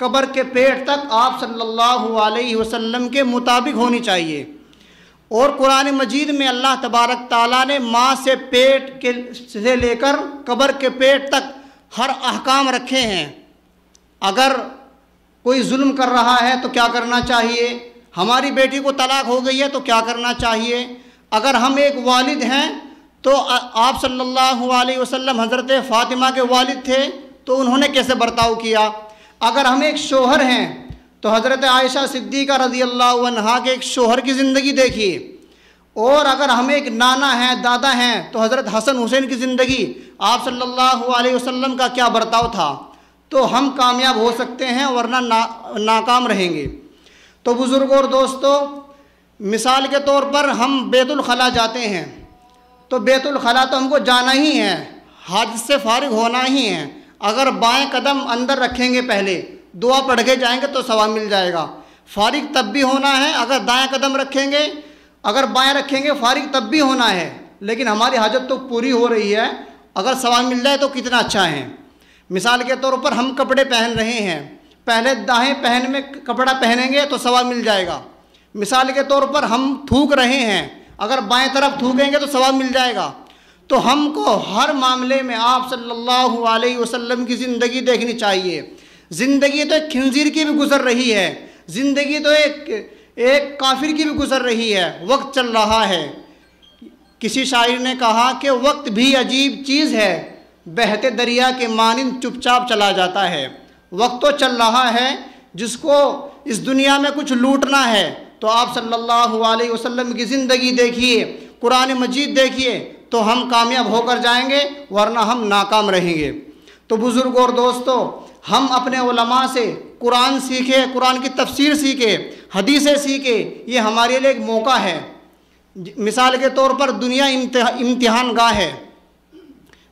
قبر کے پیٹ تک آپ صلی اللہ علیہ وسلم کے مطابق ہونی چاہیے۔ اور قرآن مجید میں اللہ تبارک تعالیٰ نے ماں سے پیٹ سے لے کر قبر کے پیٹ تک ہر احکام رکھے ہیں۔ اگر کوئی ظلم کر رہا ہے تو کیا کرنا چاہیے، ہماری بیٹی کو طلاق ہو گئی ہے تو کیا کرنا چاہیے، اگر ہم ایک والد ہیں تو آپ صلی اللہ علیہ وسلم حضرت فاطمہ کے والد تھے تو انہوں نے کیسے برتاؤ کیا، اگر ہم ایک شوہر ہیں تو حضرت عائشہ صدیقہ رضی اللہ عنہا کے ایک شوہر کی زندگی دیکھیے، اور اگر ہم ایک نانا ہیں دادا ہیں تو حضرت حسن حسین کی زندگی، آپ صلی اللہ علیہ وسلم کا کیا برتاؤ تھا، تو ہم کامیاب ہو سکتے ہیں ورنہ ناکام رہیں گے۔ تو بزرگوں اور دوستو، مثال کے طور پر ہم بیت الخلاء جاتے ہیں تو بیت الخلاء تو ہم کو جانا ہی ہے، حاجت سے فارغ ہونا ہی ہے، اگر بائیں قدم اندر رکھیں گے پہلے دعا پڑھ کے جائیں گے تو ثواب مل جائے گا، فارغ تب بھی ہونا ہے، اگر دائیں قدم رکھیں گے اگر بائیں رکھیں گے فارغ تب بھی ہونا ہے، لیکن ہماری حاجت تو پوری ہو رہی ہے، اگر ثواب مل جائے تو کتنا اچھا ہے۔ مثال کے طور پر ہم کپڑے پہن رہے ہیں، پہلے دائیں پہن میں کپڑا پہنیں گے تو ثواب مل جائے گا، مثال کے طور پر ہم تھوک رہے ہیں، اگر بائیں طرف تھوکیں گے تو ثواب مل جائے گا۔ تو ہم کو ہر معاملے میں آپ صلی اللہ علیہ وسلم کی زندگی دیکھنی چاہیے۔ زندگی تو ایک خنزیر کی بھی گزر رہی ہے، زندگی تو ایک کافر کی بھی گزر رہی ہے، وقت چل رہا ہے۔ کسی شاعر نے کہا کہ وقت بھی عجیب چیز ہے، بہتے دریا کے مانند چپ چاپ چلا جاتا ہے۔ وقت تو چل رہا ہے، جس کو اس دنیا میں کچھ لوٹنا ہے تو آپ صلی اللہ علیہ وسلم کی زندگی دیکھیے، قرآن مجید دیکھیے تو ہم کامیاب ہو کر جائیں گے ورنہ ہم ناکام رہیں گے۔ تو بزرگوں اور دوستو، ہم اپنے علماء سے قرآن سیکھیں، قرآن کی تفسیر سیکھیں، حدیثیں سیکھیں، یہ ہمارے لیے ایک موقع ہے۔ مثال کے طور پر دنیا امتحان گاہ ہے،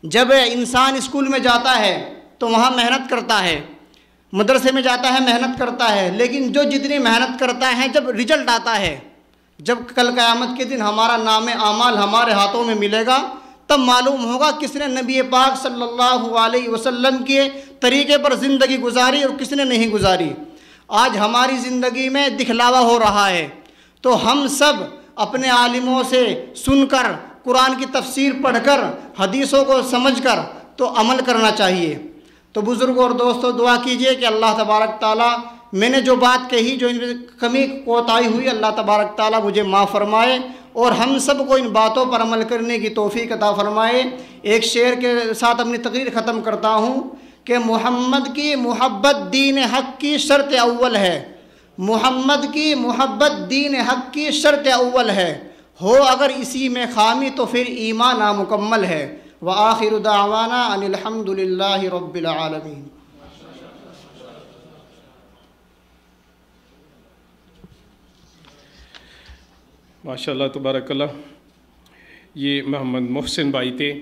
جب انسان اسکول میں جاتا ہے تو وہاں محنت کرتا ہے، مدرسے میں جاتا ہے محنت کرتا ہے، لیکن جو جتنی محنت کرتا ہے جب رزلٹ آتا ہے، جب کل قیامت کے دن ہمارا نام اعمال ہمارے ہاتھوں میں ملے گا تب معلوم ہوگا کس نے نبی پاک صلی اللہ علیہ وسلم کے طریقے پر زندگی گزاری اور کس نے نہیں گزاری۔ آج ہماری زندگی میں دکھلاوا ہو رہا ہے، تو ہم سب اپنے عالموں سے سن کر، قرآن کی تفسیر پڑھ کر، حدیثوں کو سمجھ کر تو عمل کرنا چاہیے۔ تو بزرگوں اور دوستوں، دعا کیجئے کہ اللہ تبارک تعالیٰ، میں نے جو بات کہی، جو ان میں کمی کوتاہی ہوئی، اللہ تبارک تعالیٰ مجھے معاف فرمائے اور ہم سب کو ان باتوں پر عمل کرنے کی توفیق عطا فرمائے۔ ایک شعر کے ساتھ اپنی تقریر ختم کرتا ہوں کہ محمد کی محبت دین حق کی شرط اول ہے، محمد کی محبت دین حق کی شرط اول ہے، ہو اگر اسی میں خامی تو پھر ایمان نامکمل ہے۔ وآخر دعوانا ان الحمد للہ رب العالمین۔ ماشاء اللہ تبارک اللہ، یہ محمد محسن بھائی تھے۔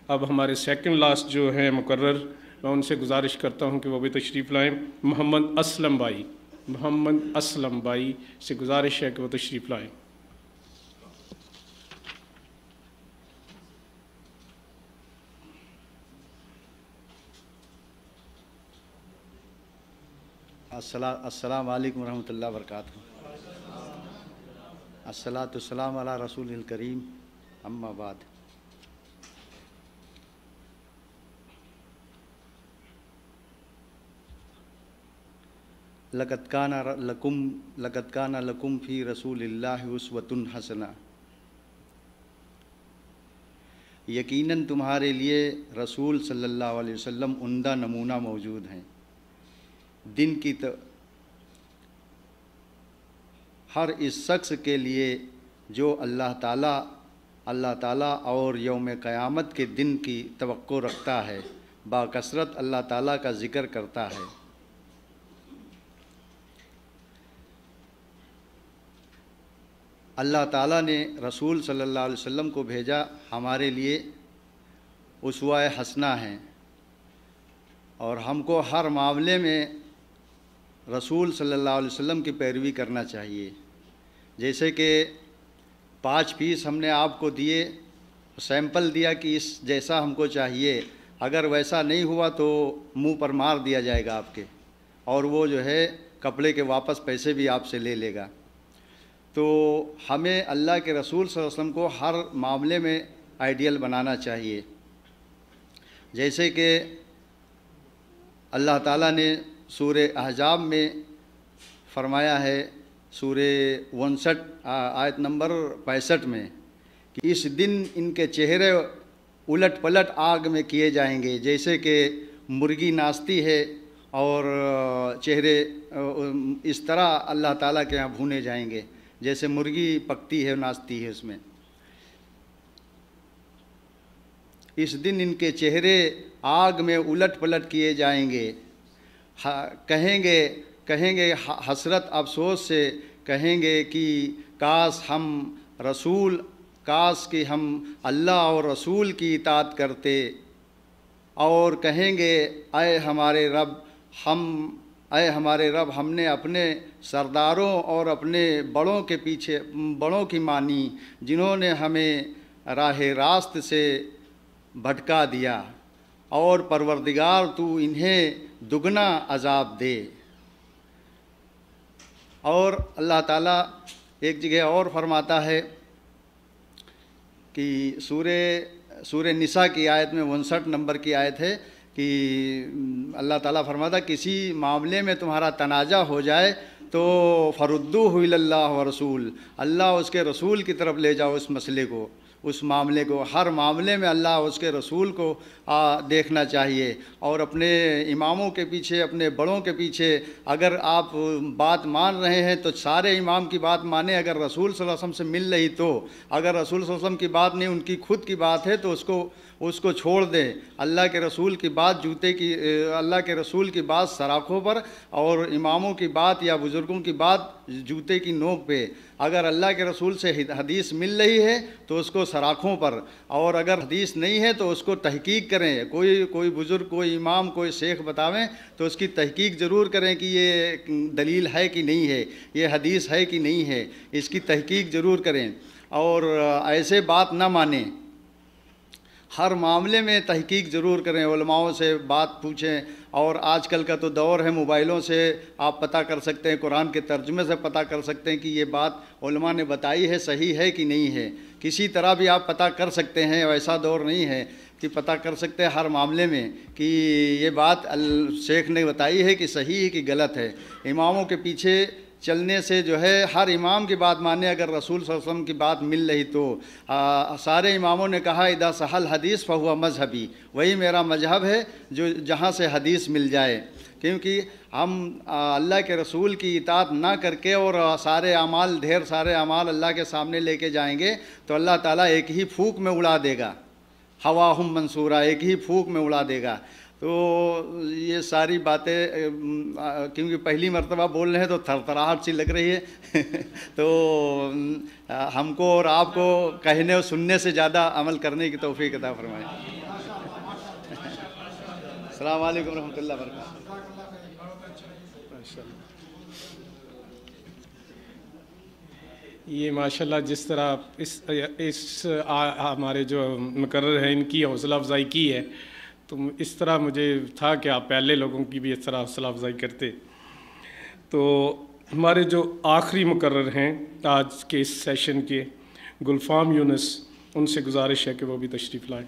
اب ہمارے سیکنڈ لاسٹ جو ہیں مقرر، میں ان سے گزارش کرتا ہوں کہ وہ بھی تشریف لائیں۔ محمد اسلم بھائی، محمد اسلم بھائی سے گزارش ہے کہ وہ تشریف لائیں۔ السلام علیکم ورحمۃ اللہ وبرکاتہ۔ الصلاۃ والسلام علی رسول الکریم، اما بعد۔ لقد کان لکم فی رسول اللہ اسوۃ حسنہ، یقیناً تمہارے لیے رسول صلی اللہ علیہ وسلم عمدہ نمونہ موجود ہیں۔ دن کی ہر اس شخص کے لیے جو اللہ تعالیٰ اور یوم قیامت کے دن کی توقع رکھتا ہے، باکثرت اللہ تعالیٰ کا ذکر کرتا ہے۔ اللہ تعالیٰ نے رسول صلی اللہ علیہ وسلم کو بھیجا، ہمارے لیے اسوہ حسنہ ہیں، اور ہم کو ہر معاملے میں رسول صلی اللہ علیہ وسلم کی پیروی کرنا چاہیے۔ جیسے کہ 5 پیس ہم نے آپ کو دیے، سیمپل دیا کہ اس جیسا ہم کو چاہیے، اگر ویسا نہیں ہوا تو منہ پر مار دیا جائے گا آپ کے، اور وہ جو ہے کپڑے کے واپس پیسے بھی آپ سے لے لے گا۔ تو ہمیں اللہ کے رسول صلی اللہ علیہ وسلم کو ہر معاملے میں آئیڈیل بنانا چاہیے۔ جیسے کہ اللہ تعالیٰ نے سورہ احزاب میں فرمایا ہے، سورہ 59 آیت نمبر 65 میں، کہ اس دن ان کے چہرے الٹ پلٹ آگ میں کیے جائیں گے، جیسے کہ مرغی ناچتی ہے اور چہرے اس طرح اللہ تعالیٰ کے یہاں بھونے جائیں گے، جیسے مرغی پکتی ہے ناچتی ہے اس میں۔ اس دن ان کے چہرے آگ میں الٹ پلٹ کیے جائیں گے، کہیں گے حسرت افسوس سے کہیں گے کہ کاش کہ ہم اللہ اور رسول کی اطاعت کرتے، اور کہیں گے اے ہمارے رب ہم نے اپنے سرداروں اور اپنے بڑوں کی مانی، جنہوں نے ہمیں راہ راست سے بھٹکا دیا، اور پروردگار تو انہیں دگنا عذاب دے۔ اور اللہ تعالیٰ ایک جگہ اور فرماتا ہے کہ سورہ نساء کی آیت میں 59 نمبر کی آیت ہے کہ اللہ تعالیٰ فرماتا کسی معاملے میں تمہارا تنازع ہو جائے تو فردوہ الی اللہ و رسول، اللہ اس کے رسول کی طرف لے جاؤ اس مسئلے کو، اس معاملے کو۔ ہر معاملے میں اللہ اس کے رسول کو دیکھنا چاہیے، اور اپنے اماموں کے پیچھے، اپنے بڑوں کے پیچھے اگر آپ بات مان رہے ہیں تو سارے امام کی بات مانیں، اگر رسول صلی اللہ علیہ وسلم سے مل رہی تو، اگر رسول صلی اللہ علیہ وسلم کی بات نہیں، ان کی خود کی بات ہے تو اس کو چھوڑ دیں۔ اللہ کے رسول کی بات اللہ کے رسول کی بات سراخوں پر، اور اماموں کی بات یا بزرگوں کی بات جوتے کی نوک پہ۔ اگر اللہ کے رسول سے حدیث مل رہی ہے تو اس کو سراخوں پر، اور اگر حدیث نہیں ہے تو اس کو تحقیق کریں۔ کوئی بزرگ، کوئی امام، کوئی شیخ بتاویں تو اس کی تحقیق ضرور کریں کہ یہ دلیل ہے کہ نہیں ہے، یہ حدیث ہے کہ نہیں ہے، اس کی تحقیق ضرور کریں، اور ایسے بات نہ مانیں۔ ہر معاملے میں تحقیق ضرور کریں، علماؤں سے بات پوچھیں، اور آج کل کا تو دور ہے، موبائلوں سے آپ پتہ کر سکتے ہیں، قرآن کے ترجمے سے پتہ کر سکتے ہیں کہ یہ بات علماء نے بتائی ہے صحیح ہے کہ نہیں ہے۔ کسی طرح بھی آپ پتہ کر سکتے ہیں، ایسا دور نہیں ہے کہ پتہ کر سکتے ہیں ہر معاملے میں کہ یہ بات شیخ نے بتائی ہے کہ صحیح ہے کہ غلط ہے۔ اماموں کے پیچھے چلنے سے جو ہے ہر امام کی بات مانے، اگر رسول صلی اللہ علیہ وسلم کی بات مل رہی تو۔ سارے اماموں نے کہا اذا صحل حدیث فہو مذہبی، وہی میرا مذہب ہے جو جہاں سے حدیث مل جائے، کیونکہ ہم اللہ کے رسول کی اطاعت نہ کر کے اور ڈھیر سارے اعمال اللہ کے سامنے لے کے جائیں گے تو اللہ تعالیٰ ایک ہی پھونک میں اڑا دے گا، ہواہم منصورہ، ایک ہی پھونک میں اڑا دے گا۔ تو یہ ساری باتیں کیونکہ پہلی مرتبہ بول رہے ہیں تو تھرتھراہٹ سی لگ رہی ہے تو ہم کو اور آپ کو کہنے اور سننے سے زیادہ عمل کرنے کی توفیق عطا فرمائے۔ السلام علیکم ورحمۃ اللہ وبرکاتہ۔ یہ ماشاءاللہ جس طرح اس ہمارے جو مقرر ہیں ان کی حوصلہ افزائی کی ہے، تو اس طرح مجھے تھا کہ آپ پہلے لوگوں کی بھی اس طرح حوصلہ افزائی کرتے۔ تو ہمارے جو آخری مقرر ہیں آج کے اس سیشن کے، گلفام یونس، ان سے گزارش ہے کہ وہ بھی تشریف لائیں۔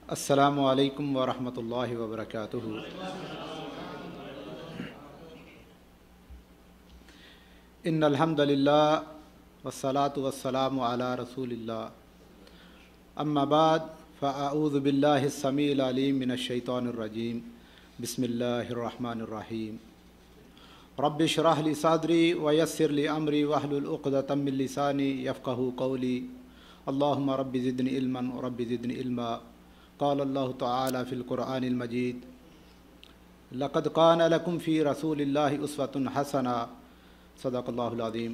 السلام علیکم ورحمۃ اللہ وبرکاتہ۔ ان الحمد للہ والصلاة والسلام علی رسول اللہ، اما بعد فاعوذ باللہ السمیع العلیم من الشیطان الرجیم، بسم اللہ الرحمن الرحیم۔ رب اشرح لی صدری ویسر لی امری واحلل عقدۃ من لسانی یفقہوا قولی، اللہم رب زدنی علما رب زدنی علما۔ قال اللہ تعالی فی القرآن المجید لقد کان لکم فی رسول اللہ اسوۃ حسنہ، صدق اللہ العظیم۔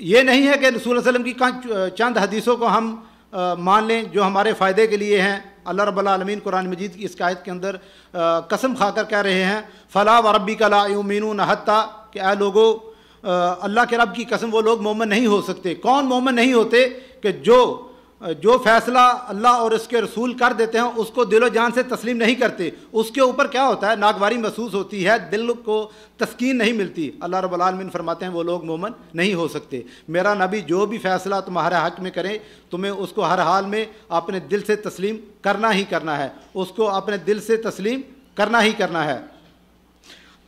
یہ نہیں ہے کہ رسول اللہ علیہ وسلم کی چند حدیثوں کو ہم مان لیں جو ہمارے فائدے کے لیے ہیں۔ اللہ رب العالمین قرآن مجید کی اس آیت کے اندر قسم کھا کر کہہ رہے ہیں فلا وربک لا یؤمنون حتی، کہ اے لوگو اللہ کے رب کی قسم وہ لوگ مومن نہیں ہو سکتے۔ کون مومن نہیں ہوتے؟ کہ جو فیصلہ اللہ اور اس کے رسول کر دیتے ہیں اس کو دل و جان سے تسلیم نہیں کرتے، اس کے اوپر کیا ہوتا ہے؟ ناگواری محسوس ہوتی ہے، دل کو تسکین نہیں ملتی۔ اللہ رب العالمین فرماتے ہیں وہ لوگ مومن نہیں ہو سکتے۔ میرا نبی جو بھی فیصلہ تمہارے حق میں کرے تمہیں اس کو ہر حال میں اپنے دل سے تسلیم کرنا ہی کرنا ہے، اس کو اپنے دل سے تسلیم کرنا ہی کرنا ہے۔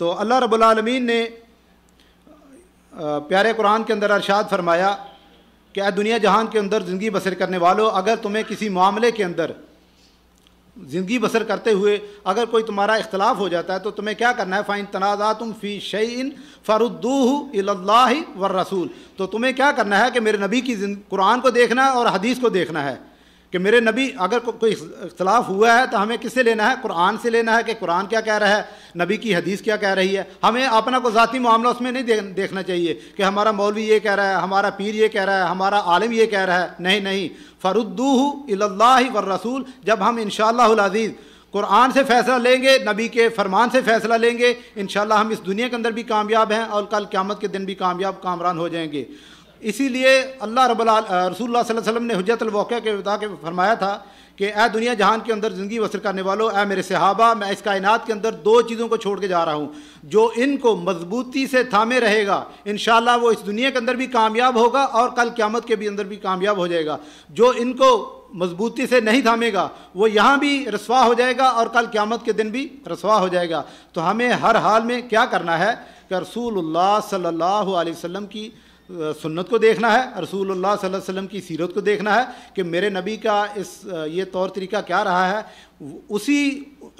تو اللہ رب العالمین نے پیارے قرآن کے اندر ارشاد فرمایا کہ اے دنیا جہان کے اندر زندگی بسر کرنے والوں، اگر تمہیں کسی معاملے کے اندر زندگی بسر کرتے ہوئے اگر کوئی تمہارا اختلاف ہو جاتا ہے تو تمہیں کیا کرنا ہے؟ فَإِن تَنَازَعْتُمْ فِي شَيْءٍ فَرُدُّوهُ إِلَى اللَّهِ وَالرَّسُولِ، تو تمہیں کیا کرنا ہے کہ میرے نبی کی قرآن کو دیکھنا ہے اور حدیث کو دیکھنا ہے کہ میرے نبی اگر کوئی اختلاف ہوا ہے تو ہمیں کس سے لینا ہے؟ قرآن سے لینا ہے کہ قرآن کیا کہہ رہا ہے، نبی کی حدیث کیا کہہ رہی ہے۔ ہمیں اپنا کوئی ذاتی معاملہ اس میں نہیں دیکھنا چاہیے کہ ہمارا مولوی یہ کہہ رہا ہے، ہمارا پیر یہ کہہ رہا ہے، ہمارا عالم یہ کہہ رہا ہے۔ نہیں، فَرُدُّوهُ إِلَى اللَّهِ وَالرَّسُولِ، جب ہم انشاءاللہ العزیز قرآن سے فیصلہ لیں گے، نبی کے فرمان سے فیصلہ لیں گے، انشاءاللہ ہم اس دنیا کے اندر بھی کامیاب ہیں اور کل قیامت کے دن بھی کامران ہو جائیں گے۔ اسی لیے اللہ رسول اللہ صلی اللہ علیہ وسلم نے حجت الواقعہ کے بتا کے فرمایا تھا کہ اے دنیا جہان کے اندر زندگی بسر کرنے والوں، اے میرے صحابہ، میں اس کائنات کے اندر دو چیزوں کو چھوڑ کے جا رہا ہوں، جو ان کو مضبوطی سے تھامے رہے گا انشاءاللہ وہ اس دنیا کے اندر بھی کامیاب ہوگا اور کل قیامت کے بھی اندر بھی کامیاب ہو جائے گا۔ جو ان کو مضبوطی سے نہیں تھامے گا وہ یہاں بھی رسوا ہو جائے گا اور کل قیامت کے دن بھی رسوا ہو جائے گا۔ تو ہمیں ہر حال میں کیا کرنا ہے کہ رسول اللہ صلی اللہ علیہ وسلم کی سنت کو دیکھنا ہے، رسول اللہ صلی اللہ علیہ وسلم کی سیرت کو دیکھنا ہے کہ میرے نبی کا یہ طور طریقہ کیا رہا ہے، اسی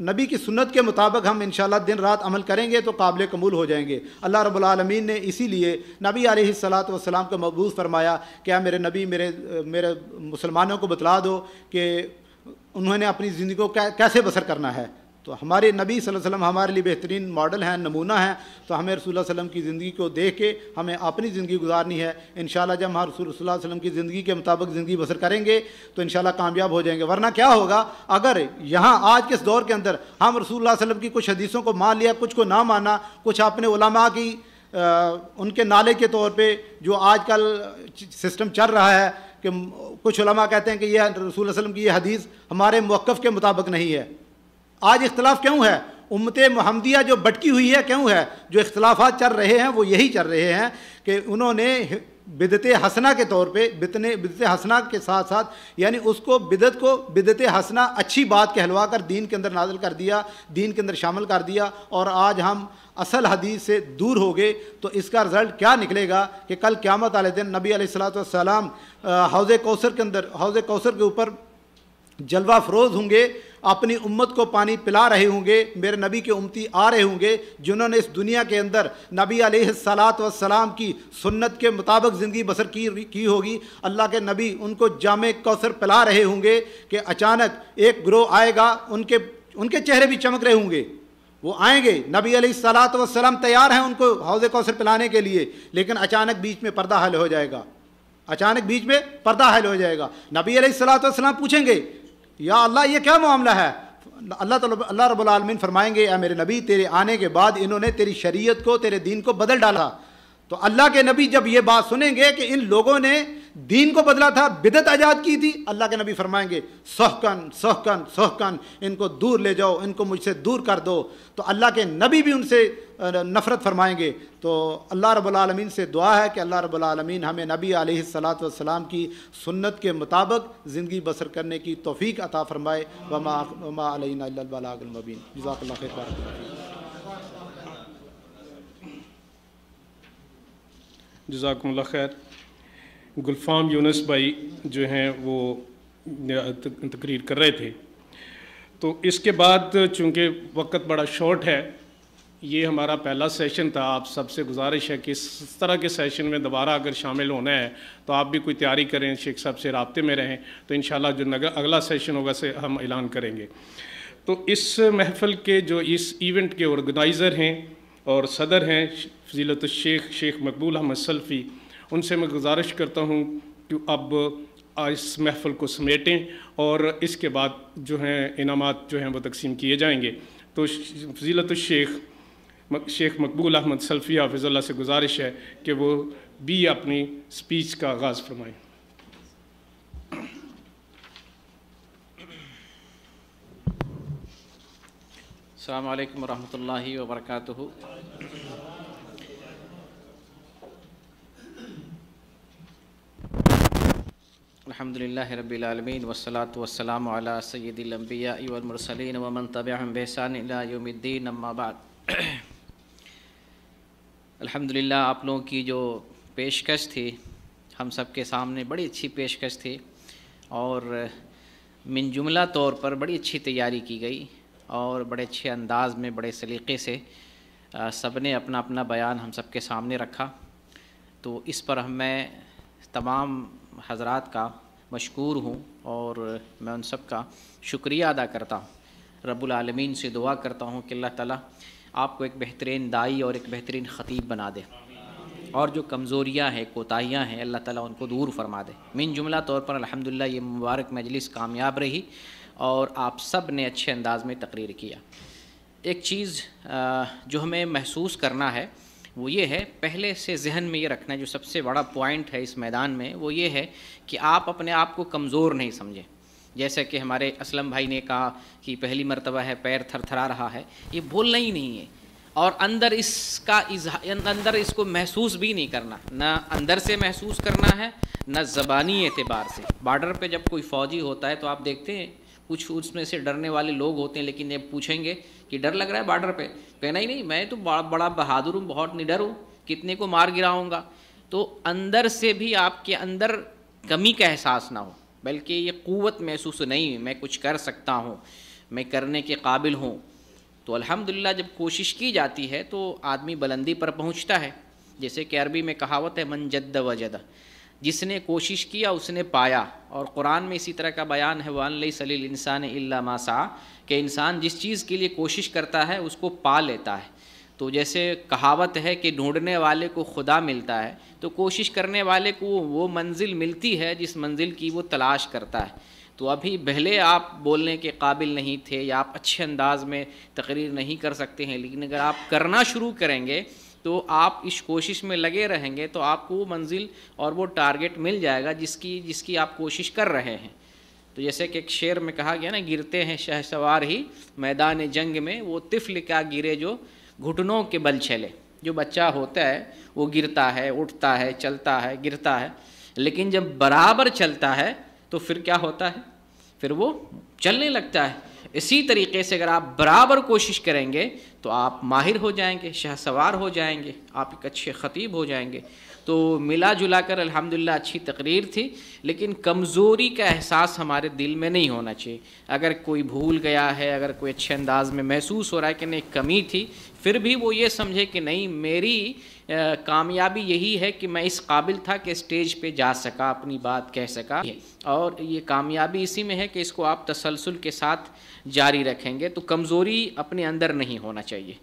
نبی کی سنت کے مطابق ہم انشاءاللہ دن رات عمل کریں گے تو قابل قبول ہو جائیں گے۔ اللہ رب العالمین نے اسی لیے نبی علیہ الصلاۃ والسلام کو مبعوث فرمایا کہ اے میرے نبی میرے مسلمانوں کو بتلا دو کہ انہوں نے اپنی زندگی کو کیسے بسر کرنا ہے۔ تو ہمارے نبی صلی اللہ علیہ وسلم ہمارے لیے بہترین ماڈل ہیں، نمونہ ہیں، تو ہمیں رسول اللہ صلی اللہ علیہ وسلم کی زندگی کو دیکھ کے ہمیں اپنی زندگی گزارنی ہے۔ انشاءاللہ جب ہم رسول اللہ علیہ وسلم کی زندگی کے مطابق زندگی بسر کریں گے تو انشاءاللہ کامیاب ہو جائیں گے۔ ورنہ کیا ہوگا اگر یہاں آج کے اس دور کے اندر ہم رسول اللہ علیہ وسلم کی کچھ حدیثوں کو مان لیا، کچھ کو نہ مانا، کچھ اپنے علماء کی ان کے نالے کے طور پہ جو آج کل سسٹم چل رہا ہے کہ کچھ علماء کہتے ہیں کہ یہ رسول اللہ علیہ وسلم کی یہ حدیث ہمارے موقف کے مطابق نہیں ہے۔ آج اختلاف کیوں ہے؟ امت محمدیہ جو بٹکی ہوئی ہے کیوں ہے؟ جو اختلافات چل رہے ہیں وہ یہی چل رہے ہیں کہ انہوں نے بدعت حسنہ کے طور پہ بدعت حسنہ کے ساتھ ساتھ یعنی اس کو بدعت حسنہ اچھی بات کہلوا کر دین کے اندر نازل کر دیا، دین کے اندر شامل کر دیا، اور آج ہم اصل حدیث سے دور ہو گئے۔ تو اس کا رزلٹ کیا نکلے گا کہ کل قیامت والے دن نبی علیہ الصلوۃ والسلام حوض کوثر کے اوپر جلوہ فروز ہوں گے، اپنی امت کو پانی پلا رہے ہوں گے، میرے نبی کے امتی آ رہے ہوں گے جنہوں نے اس دنیا کے اندر نبی علیہ الصلاۃ والسلام کی سنت کے مطابق زندگی بسر کی ہوگی۔ اللہ کے نبی ان کو جام کوثر پلا رہے ہوں گے کہ اچانک ایک گروہ آئے گا، ان کے چہرے بھی چمک رہے ہوں گے، وہ آئیں گے، نبی علیہ الصلاۃ والسلام تیار ہیں ان کو حوض کوثر پلانے کے لیے، لیکن اچانک بیچ میں پردہ حائل ہو جائے گا، نبی علیہ الصلاۃ والسلام پوچھیں گے یا اللہ یہ کیا معاملہ ہے؟ اللہ رب العالمین فرمائیں گے اے میرے نبی تیرے آنے کے بعد انہوں نے تیری شریعت کو، تیرے دین کو بدل ڈالا۔ تو اللہ کے نبی جب یہ بات سنیں گے کہ ان لوگوں نے دین کو بدلا تھا، بدعت ایجاد کی تھی، اللہ کے نبی فرمائیں گے سحقن ان کو دور لے جاؤ، ان کو مجھ سے دور کر دو۔ تو اللہ کے نبی بھی ان سے نفرت فرمائیں گے۔ تو اللہ رب العالمین سے دعا ہے کہ اللہ رب العالمین ہمیں نبی علیہ الصلاۃ والسلام کی سنت کے مطابق زندگی بسر کرنے کی توفیق عطا فرمائے۔ وما علینا الا البلاغ المبین۔ جزاک اللہ خیر۔ بارک اللہ فیک۔ جزاکم اللہ خیر۔ گلفام یونس بھائی جو ہیں وہ تقریر کر رہے تھے، تو اس کے بعد چونکہ وقت بڑا شارٹ ہے، یہ ہمارا پہلا سیشن تھا، آپ سب سے گزارش ہے کہ اس طرح کے سیشن میں دوبارہ اگر شامل ہونا ہے تو آپ بھی کوئی تیاری کریں، شیخ صاحب سے رابطے میں رہیں، تو انشاءاللہ جو اگلا سیشن ہوگا سے ہم اعلان کریں گے۔ تو اس محفل کے جو اس ایونٹ کے آرگنائزر ہیں اور صدر ہیں فضیلت الشیخ شیخ مقبول احمد سلفی، ان سے میں گزارش کرتا ہوں کہ اب اس محفل کو سمیٹیں اور اس کے بعد جو ہیں انعامات جو ہیں وہ تقسیم کیے جائیں گے۔ تو فضیلت الشیخ شیخ مقبول احمد سلفی حافظ اللہ سے گزارش ہے کہ وہ بھی اپنی سپیچ کا آغاز فرمائیں۔ السلام علیکم ورحمۃ اللہ وبرکاتہ۔ الحمد للہ رب العالمین والصلاة والسلام علی سید الانبیاء والمرسلین ومن تبعہم بإحسان الی یوم الدین، اما بعد۔ الحمدللہ آپ لوگوں کی جو پیشکش تھی ہم سب کے سامنے بڑی اچھی پیشکش تھی، اور من جملہ طور پر بڑی اچھی تیاری کی گئی اور بڑے اچھے انداز میں بڑے سلیقے سے سب نے اپنا اپنا بیان ہم سب کے سامنے رکھا۔ تو اس پر میں تمام حضرات کا مشکور ہوں اور میں ان سب کا شکریہ ادا کرتا ہوں۔ رب العالمین سے دعا کرتا ہوں کہ اللہ تعالیٰ آپ کو ایک بہترین داعی اور ایک بہترین خطیب بنا دے، اور جو کمزوریاں ہیں کوتاہیاں ہیں اللہ تعالیٰ ان کو دور فرما دے۔ من جملہ طور پر الحمدللہ یہ مبارک مجلس کامیاب رہی اور آپ سب نے اچھے انداز میں تقریر کیا۔ ایک چیز جو ہمیں محسوس کرنا ہے وہ یہ ہے، پہلے سے ذہن میں یہ رکھنا ہے، جو سب سے بڑا پوائنٹ ہے اس میدان میں وہ یہ ہے کہ آپ اپنے آپ کو کمزور نہیں سمجھیں۔ جیسے کہ ہمارے اسلم بھائی نے کہا کہ پہلی مرتبہ ہے پیر تھر تھرا رہا ہے، یہ بولنا ہی نہیں ہے، اور اندر اس کو محسوس بھی نہیں کرنا، نہ اندر سے محسوس کرنا ہے نہ زبانی اعتبار سے۔ بارڈر پہ جب کوئی فوجی ہوتا ہے تو آپ دیکھتے ہیں کچھ اس میں سے ڈرنے والے لوگ ہوتے ہیں، لیکن جب پوچھیں گے کہ ڈر لگ رہا ہے بارڈر پہ، کہنا ہی نہیں میں تو بڑا بہادر ہوں، بہت نڈر ہوں، کتنے کو مار گراؤں گا۔ تو اندر سے بھی آپ کے اندر کمی کا احساس نہ ہو، بلکہ یہ قوت محسوس نہیں، میں کچھ کر سکتا ہوں، میں کرنے کے قابل ہوں۔ تو الحمدللہ جب کوشش کی جاتی ہے تو آدمی بلندی پر پہنچتا ہے۔ جیسے کہ عربی میں کہاوت ہے من جد وجد، جس نے کوشش کیا اس نے پایا، اور قرآن میں اسی طرح کا بیان ہے وَأَن لَيْسَ لِلْإِنسَانِ إِلَّا مَا سَعَىٰ، کہ انسان جس چیز کے لیے کوشش کرتا ہے اس کو پا لیتا ہے۔ تو جیسے کہاوت ہے کہ ڈھونڈنے والے کو خدا ملتا ہے، تو کوشش کرنے والے کو وہ منزل ملتی ہے جس منزل کی وہ تلاش کرتا ہے۔ تو ابھی پہلے آپ بولنے کے قابل نہیں تھے یا آپ اچھے انداز میں تقریر نہیں کر سکتے ہیں، لیکن اگر آپ کرنا شروع کریں گے تو آپ اس کوشش میں لگے رہیں گے تو آپ کو وہ منزل اور وہ ٹارگٹ مل جائے گا جس کی آپ کوشش کر رہے ہیں۔ تو جیسے کہ ایک شعر میں کہا گیا نا، گرتے ہیں شہسوار ہی میدان جنگ میں، وہ طفل کیا گرے جو گھٹنوں کے بل چلے۔ جو بچہ ہوتا ہے وہ گرتا ہے، اٹھتا ہے، چلتا ہے، گرتا ہے، لیکن جب برابر چلتا ہے تو پھر کیا ہوتا ہے، پھر وہ چلنے لگتا ہے۔ اسی طریقے سے اگر آپ برابر کوشش کریں گے تو آپ ماہر ہو جائیں گے، شہسوار ہو جائیں گے، آپ ایک اچھے خطیب ہو جائیں گے۔ تو ملا جلا کر الحمدللہ اچھی تقریر تھی، لیکن کمزوری کا احساس ہمارے دل میں نہیں ہونا چاہیے۔ اگر کوئی بھول گیا ہے، اگر کوئی اچھے انداز میں محسوس ہو رہا ہے کہ نہیں کمی تھی، پھر بھی وہ یہ سمجھے کہ نہیں میری کامیابی یہی ہے کہ میں اس قابل تھا کہ اسٹیج پہ جا سکا، اپنی بات کہہ سکا، اور یہ کامیابی اسی میں ہے کہ اس کو آپ تسلسل کے ساتھ جاری رکھیں گے۔ تو کمزوری اپنے اندر نہیں ہونا چاہیے۔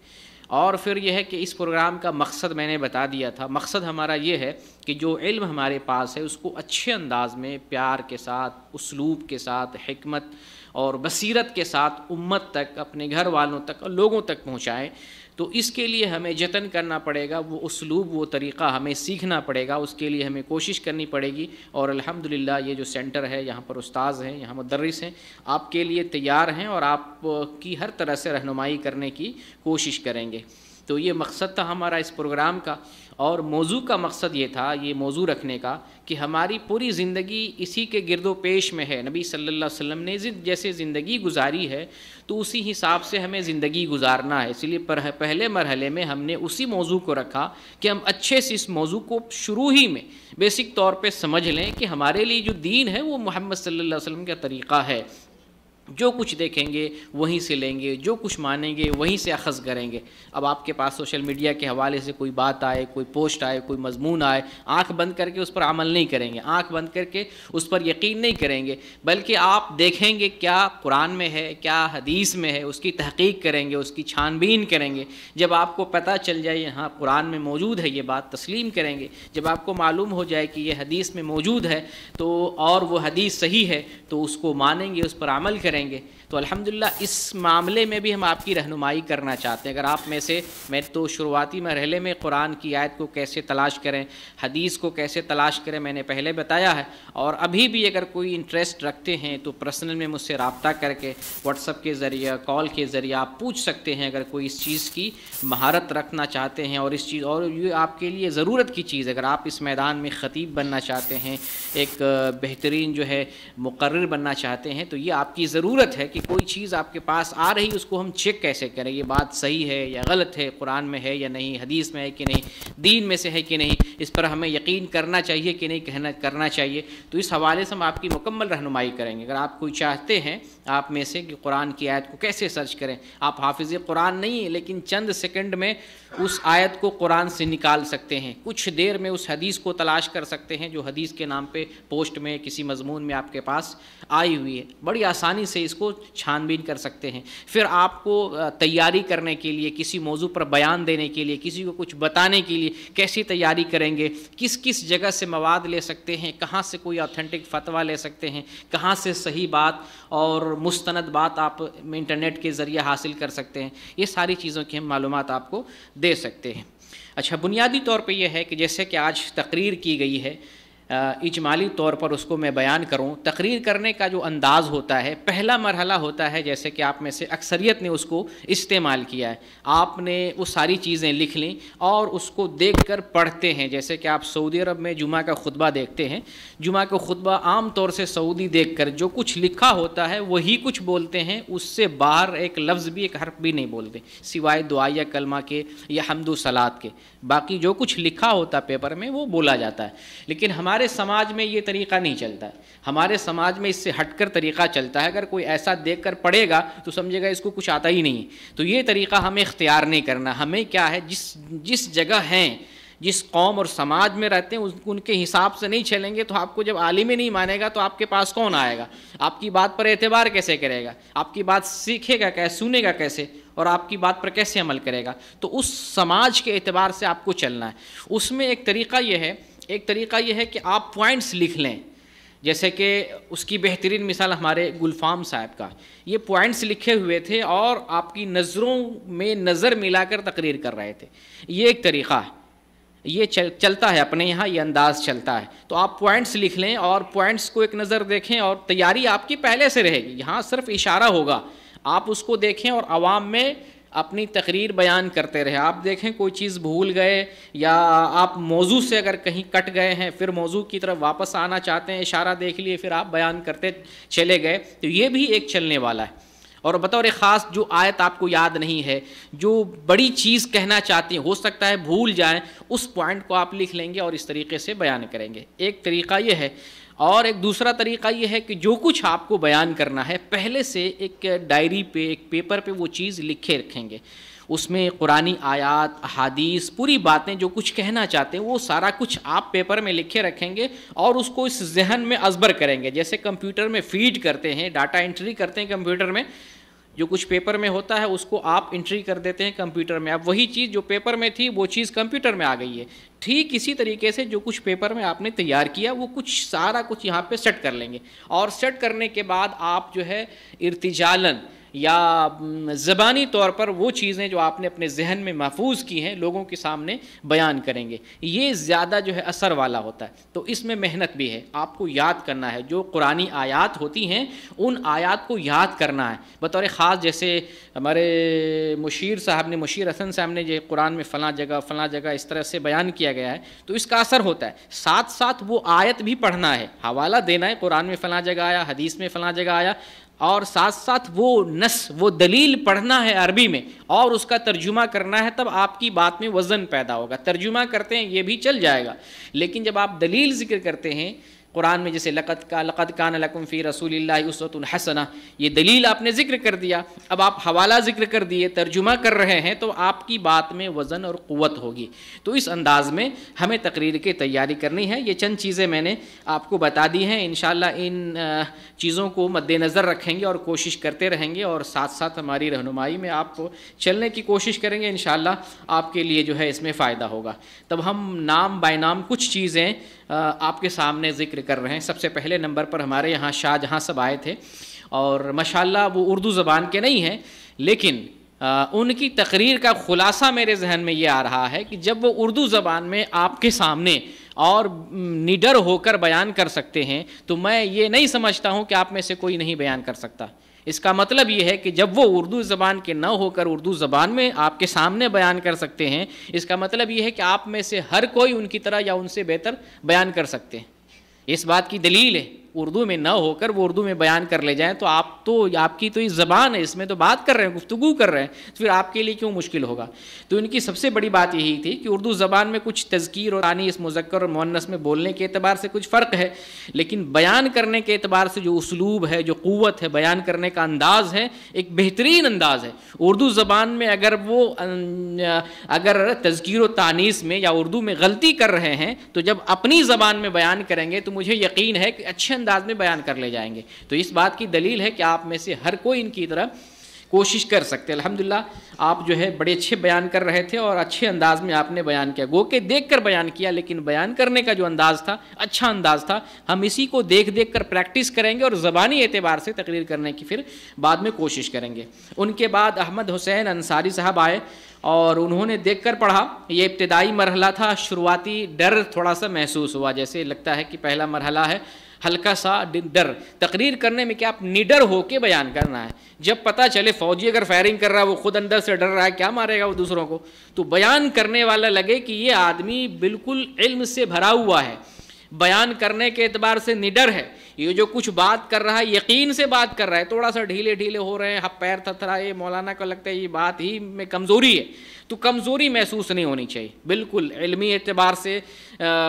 اور پھر یہ ہے کہ اس پروگرام کا مقصد میں نے بتا دیا تھا، مقصد ہمارا یہ ہے کہ جو علم ہمارے پاس ہے اس کو اچھے انداز میں پیار کے ساتھ، اسلوب کے ساتھ، حکمت اور بصیرت کے ساتھ امت تک، اپنے گھر والوں تک اور لوگوں تک پہنچائیں۔ تو اس کے لیے ہمیں جتن کرنا پڑے گا، وہ اسلوب، وہ طریقہ ہمیں سیکھنا پڑے گا، اس کے لیے ہمیں کوشش کرنی پڑے گی۔ اور الحمدللہ یہ جو سینٹر ہے، یہاں پر استاذ ہیں، یہاں مدرس ہیں، آپ کے لیے تیار ہیں اور آپ کی ہر طرح سے رہنمائی کرنے کی کوشش کریں گے۔ تو یہ مقصد تھا ہمارا اس پروگرام کا، اور موضوع کا مقصد یہ تھا، یہ موضوع رکھنے کا کہ ہماری پوری زندگی اسی کے گرد و پیش میں ہے۔ نبی صلی اللہ علیہ وسلم نے جیسے زندگی گزاری ہے تو اسی حساب سے ہمیں زندگی گزارنا ہے۔ اس لیے پہلے مرحلے میں ہم نے اسی موضوع کو رکھا کہ ہم اچھے سے اس موضوع کو شروع ہی میں بیسک طور پہ سمجھ لیں کہ ہمارے لیے جو دین ہے وہ محمد صلی اللہ علیہ وسلم کا طریقہ ہے، جو کچھ دیکھیں گے وہیں سے لیں گے، جو کچھ مانیں گے وہیں سے اخذ کریں گے۔ اب آپ کے پاس سوشل میڈیا کے حوالے سے کوئی بات آئے، کوئی پوسٹ آئے، کوئی مضمون آئے، آنکھ بند کر کے اس پر عمل نہیں کریں گے، آنکھ بند کر کے اس پر یقین نہیں کریں گے، بلکہ آپ دیکھیں گے کیا قرآن میں ہے، کیا حدیث میں ہے، اس کی تحقیق کریں گے، اس کی چھان بین کریں گے۔ جب آپ کو پتہ چل جائے ہاں قرآن میں موجود ہے یہ بات، تسلیم کریں گے۔ جب آپ کو معلوم ہو جائے کہ یہ حدیث میں موجود ہے تو اور وہ حدیث صحیح ہے تو اس کو مانیں گے، اس پر عمل کریں گے۔ تو الحمدللہ اس معاملے میں بھی ہم آپ کی رہنمائی کرنا چاہتے ہیں۔ اگر آپ میں سے، میں تو شروعاتی مرحلے میں قرآن کی آیت کو کیسے تلاش کریں، حدیث کو کیسے تلاش کریں میں نے پہلے بتایا ہے، اور ابھی بھی اگر کوئی انٹرسٹ رکھتے ہیں تو پرسنل میں مجھ سے رابطہ کر کے واٹس ایپ کے ذریعہ، کال کے ذریعہ آپ پوچھ سکتے ہیں اگر کوئی اس چیز کی مہارت رکھنا چاہتے ہیں، اور اس چیز، اور یہ آپ کے لیے ضرورت کی چیز ہے۔ اگر آپ اس میدان میں خطیب بننا چاہتے ہیں، ایک بہترین جو ہے مقرر بننا چاہتے ہیں، تو یہ آپ کی ضرورت ہے کہ کوئی چیز آپ کے پاس آ رہی اس کو ہم چیک کیسے کریں، یہ بات صحیح ہے یا غلط ہے، قرآن میں ہے یا نہیں، حدیث میں ہے کہ نہیں، دین میں سے ہے کہ نہیں، اس پر ہمیں یقین کرنا چاہیے کہ نہیں کرنا چاہیے۔ تو اس حوالے سے ہم آپ کی مکمل رہنمائی کریں گے۔ اگر آپ کوئی چاہتے ہیں آپ میں سے کہ قرآن کی آیت کو کیسے سرچ کریں، آپ حافظ قرآن نہیں ہیں لیکن چند سیکنڈ میں اس آیت کو قرآن سے نکال سکتے ہیں، کچھ دیر میں اس حدیث کو تلاش کر سکتے ہیں جو حدیث کے نام پہ پوسٹ میں کسی مضمون میں آپ کے پاس آئی ہوئی ہے، بڑی آسانی سے اس کو چھان بین کر سکتے ہیں۔ پھر آپ کو تیاری کرنے کے لیے، کسی موضوع پر بیان دینے کے لیے، کسی کو کچھ بتانے کے لیے کیسی تیاری کریں گے، کس کس جگہ سے مواد لے سکتے ہیں، کہاں سے کوئی آتھینٹک فتویٰ لے سکتے ہیں، کہاں سے صحیح بات اور مستند بات آپ انٹرنیٹ کے ذریعے حاصل کر سکتے ہیں، یہ ساری چیزوں کی ہم معلومات آپ کو دے سکتے ہیں۔ اچھا، بنیادی طور پہ یہ ہے کہ جیسے کہ آج تقریر کی گئی ہے، اجمالی طور پر اس کو میں بیان کروں، تقریر کرنے کا جو انداز ہوتا ہے، پہلا مرحلہ ہوتا ہے جیسے کہ آپ میں سے اکثریت نے اس کو استعمال کیا ہے، آپ نے وہ ساری چیزیں لکھ لیں اور اس کو دیکھ کر پڑھتے ہیں۔ جیسے کہ آپ سعودی عرب میں جمعہ کا خطبہ دیکھتے ہیں، جمعہ کا خطبہ عام طور سے سعودی دیکھ کر جو کچھ لکھا ہوتا ہے وہی کچھ بولتے ہیں، اس سے باہر ایک لفظ بھی، ایک حرف بھی نہیں بولتے سوائے دعائیہ کلمہ کے یا حمد و صلات کے، باقی جو کچھ لکھا ہوتا پیپر میں وہ بولا جاتا ہے۔ لیکن ہمارے سماج میں یہ طریقہ نہیں چلتا ہے، ہمارے سماج میں اس سے ہٹ کر طریقہ چلتا ہے، اگر کوئی ایسا دیکھ کر پڑھے گا تو سمجھے گا اس کو کچھ آتا ہی نہیں، تو یہ طریقہ ہمیں اختیار نہیں کرنا۔ ہمیں کیا ہے، جس جگہ ہیں، جس قوم اور سماج میں رہتے ہیں ان کے حساب سے نہیں چلیں گے تو آپ کو جب عالم ہی نہیں مانے گا تو آپ کے پاس کون آئے گا، آپ کی بات پر اعتبار کیسے کرے گا، آپ کی بات سیکھے گا کیسے، سنے گا کیسے، اور آپ کی بات پر کیسے عمل کرے گا۔ تو اس سماج کے اعتبار سے آپ کو چلنا ہے۔ اس میں ایک طریقہ یہ ہے کہ آپ پوائنٹس لکھ لیں، جیسے کہ اس کی بہترین مثال ہمارے گلفام صاحب کا، یہ پوائنٹس لکھے ہوئے تھے اور آپ کی نظروں میں نظر ملا کر تقریر کر رہے تھے، یہ ایک طریقہ ہے، یہ چلتا ہے اپنے یہاں، یہ انداز چلتا ہے۔ تو آپ پوائنٹس لکھ لیں اور پوائنٹس کو ایک نظر دیکھیں، اور تیاری آپ کی پہلے سے رہے گی، یہاں صرف اشارہ ہوگا، آپ اس کو دیکھیں اور عوام میں اپنی تقریر بیان کرتے رہے۔ آپ دیکھیں کوئی چیز بھول گئے یا آپ موضوع سے اگر کہیں کٹ گئے ہیں، پھر موضوع کی طرف واپس آنا چاہتے ہیں، اشارہ دیکھ لیے پھر آپ بیان کرتے چلے گئے، تو یہ بھی ایک چلنے والا ہے۔ اور بطور خاص جو آیت آپ کو یاد نہیں ہے، جو بڑی چیز کہنا چاہتی ہیں، ہو سکتا ہے بھول جائیں، اس پوائنٹ کو آپ لکھ لیں گے اور اس طریقے سے بیان کریں گے، ایک طریقہ یہ ہے۔ اور ایک دوسرا طریقہ یہ ہے کہ جو کچھ آپ کو بیان کرنا ہے پہلے سے ایک ڈائری پہ، ایک پیپر پہ وہ چیز لکھے رکھیں گے، اس میں قرآنی آیات، احادیث، پوری باتیں جو کچھ کہنا چاہتے ہیں وہ سارا کچھ آپ پیپر میں لکھے رکھیں گے اور اس کو اس ذہن میں ازبر کریں گے، جیسے کمپیوٹر میں فیڈ کرتے ہیں، ڈاٹا انٹری کرتے ہیں کمپیوٹر میں، جو کچھ پیپر میں ہوتا ہے اس کو آپ انٹری کر دیتے ہیں کمپیوٹر میں، اب وہی چیز جو پیپر میں تھی وہ چیز کمپیوٹر میں آ گئی ہے۔ ٹھیک اسی طریقے سے جو کچھ پیپر میں آپ نے تیار کیا وہ کچھ سارا کچھ یہاں پہ سیٹ کر لیں گے، اور سیٹ کرنے کے بعد آپ جو ہے ارتجالن یا زبانی طور پر وہ چیزیں جو آپ نے اپنے ذہن میں محفوظ کی ہیں لوگوں کے سامنے بیان کریں گے، یہ زیادہ جو ہے اثر والا ہوتا ہے۔ تو اس میں محنت بھی ہے، آپ کو یاد کرنا ہے، جو قرآنی آیات ہوتی ہیں ان آیات کو یاد کرنا ہے بطور خاص، جیسے ہمارے مشیر صاحب نے، مشیر حسن صاحب نے جو قرآن میں فلاں جگہ اس طرح سے بیان کیا گیا ہے تو اس کا اثر ہوتا ہے، ساتھ ساتھ وہ آیت بھی پڑھنا ہے، حوالہ دینا ہے، قرآن میں فلاں جگہ آیا، حدیث میں فلاں جگہ آیا، اور ساتھ ساتھ وہ نص، وہ دلیل پڑھنا ہے عربی میں اور اس کا ترجمہ کرنا ہے، تب آپ کی بات میں وزن پیدا ہوگا۔ ترجمہ کرتے ہیں یہ بھی چل جائے گا، لیکن جب آپ دلیل ذکر کرتے ہیں قرآن میں جیسے لقد کان لکم فی رسول اللہ اسوۃ حسنہ، یہ دلیل آپ نے ذکر کر دیا، اب آپ حوالہ ذکر کر دیے، ترجمہ کر رہے ہیں، تو آپ کی بات میں وزن اور قوت ہوگی۔ تو اس انداز میں ہمیں تقریر کی تیاری کرنی ہے۔ یہ چند چیزیں میں نے آپ کو بتا دی ہیں، انشاءاللہ ان چیزوں کو مد نظر رکھیں گے اور کوشش کرتے رہیں گے، اور ساتھ ساتھ ہماری رہنمائی میں آپ چلنے کی کوشش کریں گے، انشاءاللہ آپ کے لیے جو ہے اس میں فائدہ ہوگا۔ تب ہم نام بائی نام کچھ چیزیں آپ کے سامنے ذکر کر رہے ہیں۔ سب سے پہلے نمبر پر ہمارے یہاں شاہ جہاں صاحب آئے تھے، اور ماشاءاللہ وہ اردو زبان کے نہیں ہیں، لیکن ان کی تقریر کا خلاصہ میرے ذہن میں یہ آ رہا ہے کہ جب وہ اردو زبان میں آپ کے سامنے اور نڈر ہو کر بیان کر سکتے ہیں، تو میں یہ نہیں سمجھتا ہوں کہ آپ میں سے کوئی نہیں بیان کر سکتا۔ اس کا مطلب یہ ہے کہ جب وہ اردو زبان کے نہ ہو کر اردو زبان میں آپ کے سامنے بیان کر سکتے ہیں، اس کا مطلب یہ ہے کہ آپ میں سے ہر کوئی ان کی طرح یا ان سے بہتر بیان کر سکتے ہیں۔ اس بات کی دلیل ہے، اردو میں نہ ہو کر وہ اردو میں بیان کر لے جائیں، تو آپ کی تو یہ زبان ہے، اس میں تو بات کر رہے ہیں، گفتگو کر رہے ہیں، تو پھر آپ کے لیے کیوں مشکل ہوگا؟ تو ان کی سب سے بڑی بات یہی تھی کہ اردو زبان میں کچھ تذکیر اور تانیث مذکر اور مؤنث میں بولنے کے اعتبار سے کچھ فرق ہے، لیکن بیان کرنے کے اعتبار سے جو اسلوب ہے، جو قوت ہے، بیان کرنے کا انداز ہے، ایک بہترین انداز ہے۔ اردو زبان میں اگر تذکیر و تانیث میں یا اردو میں غلطی کر رہے ہیں، تو جب اپنی زبان میں بیان کریں گے تو مجھے یقین ہے کہ اچھے انداز میں بیان کر لے جائیں گے۔ تو اس بات کی دلیل ہے کہ آپ میں سے ہر کوئی ان کی طرح کوشش کر سکتے۔ الحمدللہ آپ جو ہے بڑے اچھے بیان کر رہے تھے، اور اچھے انداز میں آپ نے بیان کیا، گو کہ دیکھ کر بیان کیا، لیکن بیان کرنے کا جو انداز تھا اچھا انداز تھا۔ ہم اسی کو دیکھ کر پریکٹس کریں گے، اور زبانی اعتبار سے تقریر کرنے کی پھر بعد میں کوشش کریں گے۔ ان کے بعد احمد حسین انصاری صاحب آئے، اور انہوں نے دیکھ کر پڑھا۔ یہ ابتدائی مرحلہ تھا، شروعاتی ڈر تھوڑا سا محسوس ہوا، جیسے لگتا ہے کہ پہلا مرحلہ ہے، ہلکا سا ڈر۔ تقریر کرنے میں کیا آپ نڈر ہو کے بیان کرنا ہے۔ جب پتہ چلے فوجی اگر فائرنگ کر رہا ہے، وہ خود اندر سے ڈر رہا ہے، کیا مارے گا وہ دوسروں کو، تو بیان کرنے والا لگے کہ یہ آدمی بالکل علم سے بھرا ہوا ہے، بیان کرنے کے اعتبار سے نڈر ہے، یہ جو کچھ بات کر رہا ہے یقین سے بات کر رہا ہے، تھوڑا سا ڈھیلے ہو رہے ہیں، پیر تھرتھرائے، مولانا کو لگتا ہے یہ بات ہی میں کمزوری ہے، تو کمزوری محسوس نہیں ہونی چاہیے۔ بالکل علمی اعتبار سے